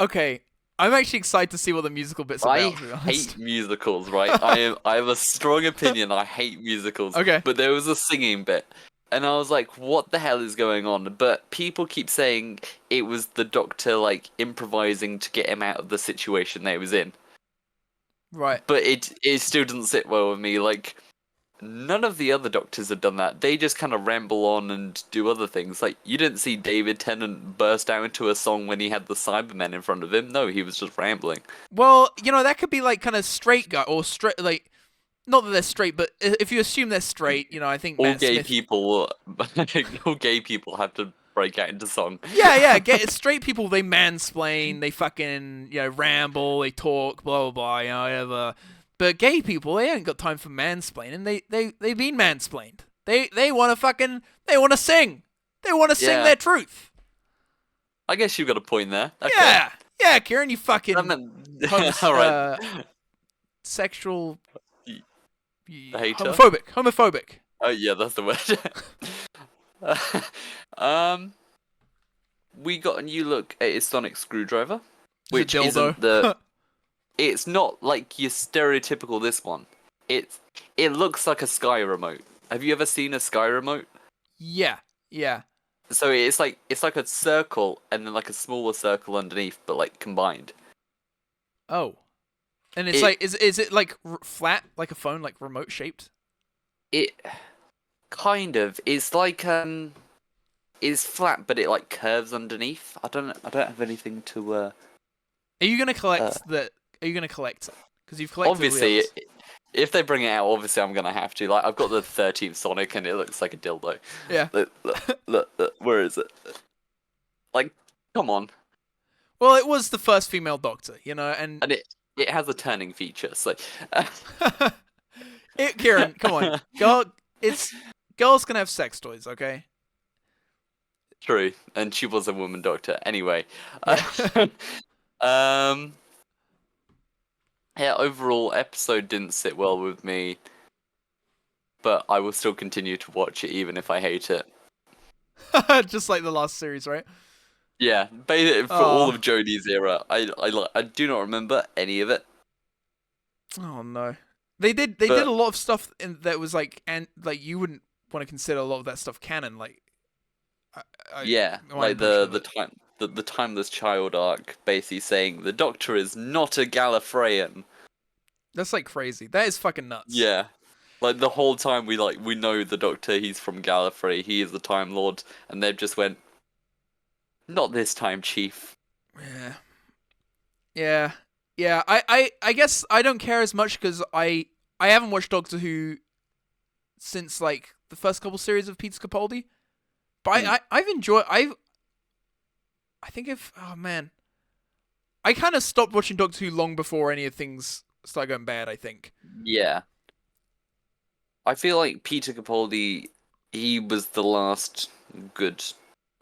Okay. I'm actually excited to see what the musical bit's I about. To be honest. hate musicals, right? I have a strong opinion. I hate musicals. Okay. But there was a singing bit, and I was like, "What the hell is going on?" But people keep saying it was the Doctor like improvising to get him out of the situation they was in. Right. But it still doesn't sit well with me. Like none of the other Doctors have done that. They just kind of ramble on and do other things. Like you didn't see David Tennant burst out into a song when he had the Cybermen in front of him. No, he was just rambling. Well, that could be like kind of straight guy or straight like. Not that they're straight, but if you assume they're straight, I think All Matt gay Smith. people, all gay people have to break out into song. Yeah. Get straight people. They mansplain. They fucking ramble. They talk. Blah blah blah. Whatever. But gay people, they ain't got time for mansplaining. They've been mansplained. They want to they want to sing. They want to sing Yeah. their truth. I guess you've got a point there. Okay. Yeah, Kieran, you fucking All right. sexual Hater? homophobic. Oh yeah, that's the word. We got a new look at his sonic screwdriver, It's a which dildo. isn't the. It's not like your stereotypical this one. It looks like a Sky remote. Have you ever seen a Sky remote? Yeah. So it's like a circle and then like a smaller circle underneath, but like combined. Oh. And it's It- like, is it like flat, like a phone, like remote shaped? It kind of is like is flat, but it like curves underneath. I don't have anything to. Are you gonna collect Are you gonna collect it? Because you've collected. Obviously, all the others. if they bring it out, obviously I'm gonna have to. Like I've got the 13th Sonic, and it looks like a dildo. Yeah. Look, where is it? Like, come on. Well, it was the first female Doctor, and And it has a turning feature. So. Kieran, come on, girls can have sex toys, okay? True, and she was a woman doctor. Anyway, yeah. Overall, episode didn't sit well with me, but I will still continue to watch it even if I hate it. Just like the last series, right? Yeah, for all of Jodie's era, I do not remember any of it. Oh no, they did a lot of stuff that was like, and like you wouldn't want to consider a lot of that stuff canon, like. Yeah, like the timeless child arc, basically saying the Doctor is not a Gallifreyan. That's like crazy. That is fucking nuts. Yeah, like the whole time we know the Doctor. He's from Gallifrey. He is the Time Lord, and they've just went, not this time, Chief. Yeah. I guess I don't care as much because I haven't watched Doctor Who since like the first couple series of Peter Capaldi. But I've enjoyed. I think oh man, I kind of stopped watching Doctor Who long before any of things started going bad. I think. Yeah, I feel like Peter Capaldi, he was the last good.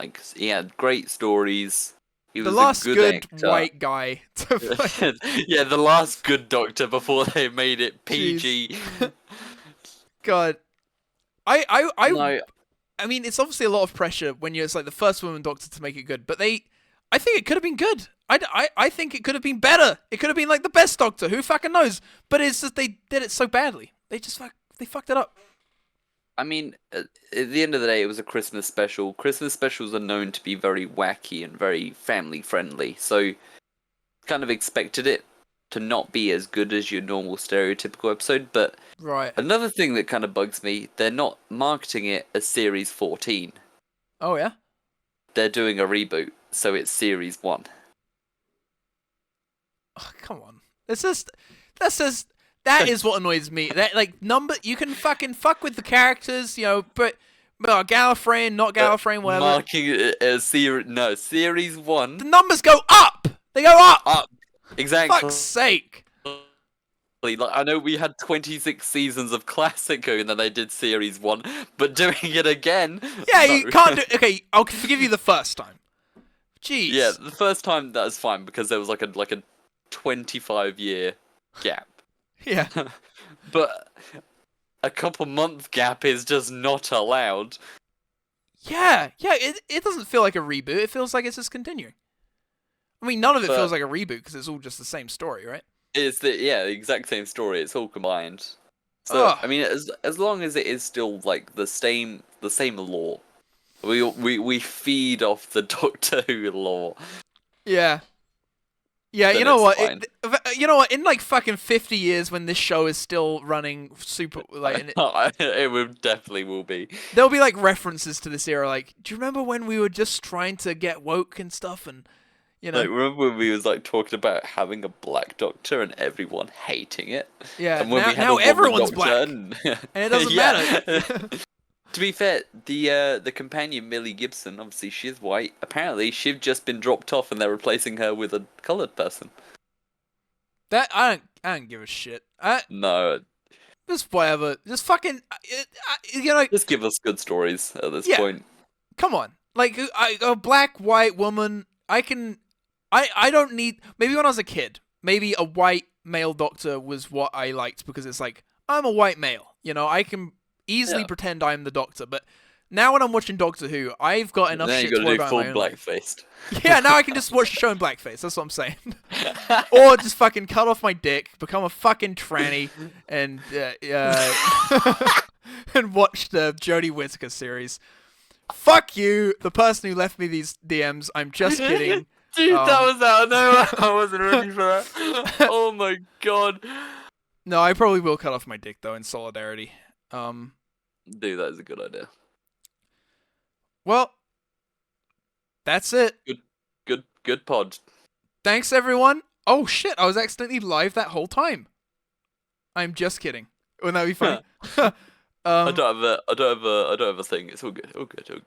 Like he had great stories. He was the last a good actor. white guy to play. Yeah, the last good Doctor before they made it PG. God, No, I mean, it's obviously a lot of pressure when it's like the first woman Doctor to make it good, but I think it could have been good. I think it could have been better. It could have been like the best Doctor. Who fucking knows? But it's just they did it so badly. They fucked it up. I mean, at the end of the day, it was a Christmas special. Christmas specials are known to be very wacky and very family friendly, so kind of expected it to not be as good as your normal stereotypical episode. But Right. another thing that kind of bugs me, they're not marketing it as Series 14. Oh yeah. They're doing a reboot, so it's Series 1. Oh, come on. That is what annoys me. That like you can fucking fuck with the characters, but Gallifreyan, not Gallifreyan, whatever. Marking it as Series 1. The numbers go up. They go up. Up. Exactly. Fuck's sake. Like, I know we had 26 seasons of Classic Who and then they did Series 1, but doing it again... Yeah, no. you can't do... Okay, I'll forgive you the first time. Jeez. Yeah, the first time that was fine because there was like a 25-year gap. Yeah. But a couple month gap is just not allowed. Yeah, it doesn't feel like a reboot. It feels like it's just continuing. I mean, none of it But- feels like a reboot because it's all just the same story, right? It's the exact same story. It's all combined. So Ugh. I mean, as long as it is still like the same lore, we feed off the Doctor Who lore. Yeah. Yeah, Then you know it's what? fine. You know what? In like fucking 50 years, when this show is still running super, like, It will be. there'll be like references to this era. Like, do you remember when we were just trying to get woke and stuff? And you know, Like, remember when we was like talking about having a black doctor and everyone hating it? yeah. And when we had Now a woman everyone's doctor black, and and it doesn't Yeah. matter. To be fair, the companion Millie Gibson, obviously she's white. Apparently, she'd just been dropped off, and they're replacing her with a coloured person. That I don't give a shit. No, Just whatever. Just fucking. You know, just give us good stories at this Yeah. point. come on. Like a black white woman. I don't need. Maybe when I was a kid, maybe a white male doctor was what I liked because it's like I'm a white male. You know, I can easily Yeah. pretend I'm the doctor. But now when I'm watching Doctor Who, I've got enough Then shit you to gotta worry do about in full my own life. blackfaced. Yeah, now I can just watch the show in blackface. That's what I'm saying. Or just fucking cut off my dick, become a fucking tranny, and and watch the Jodie Whittaker series. Fuck you, the person who left me these DMs. I'm just kidding. Dude, that Um, was out of nowhere. I wasn't ready for that. Oh my god. No, I probably will cut off my dick though in solidarity. Dude, that is a good idea. Well, that's it. Good pod. Thanks everyone. Oh shit, I was accidentally live that whole time. I'm just kidding. Wouldn't that be funny? I don't have a thing. It's all good. All good.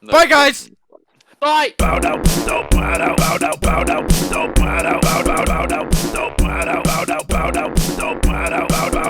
No, Bye, guys! Bye. Bow down, bow down, bow down, bow down, bow down, bow down, bow down.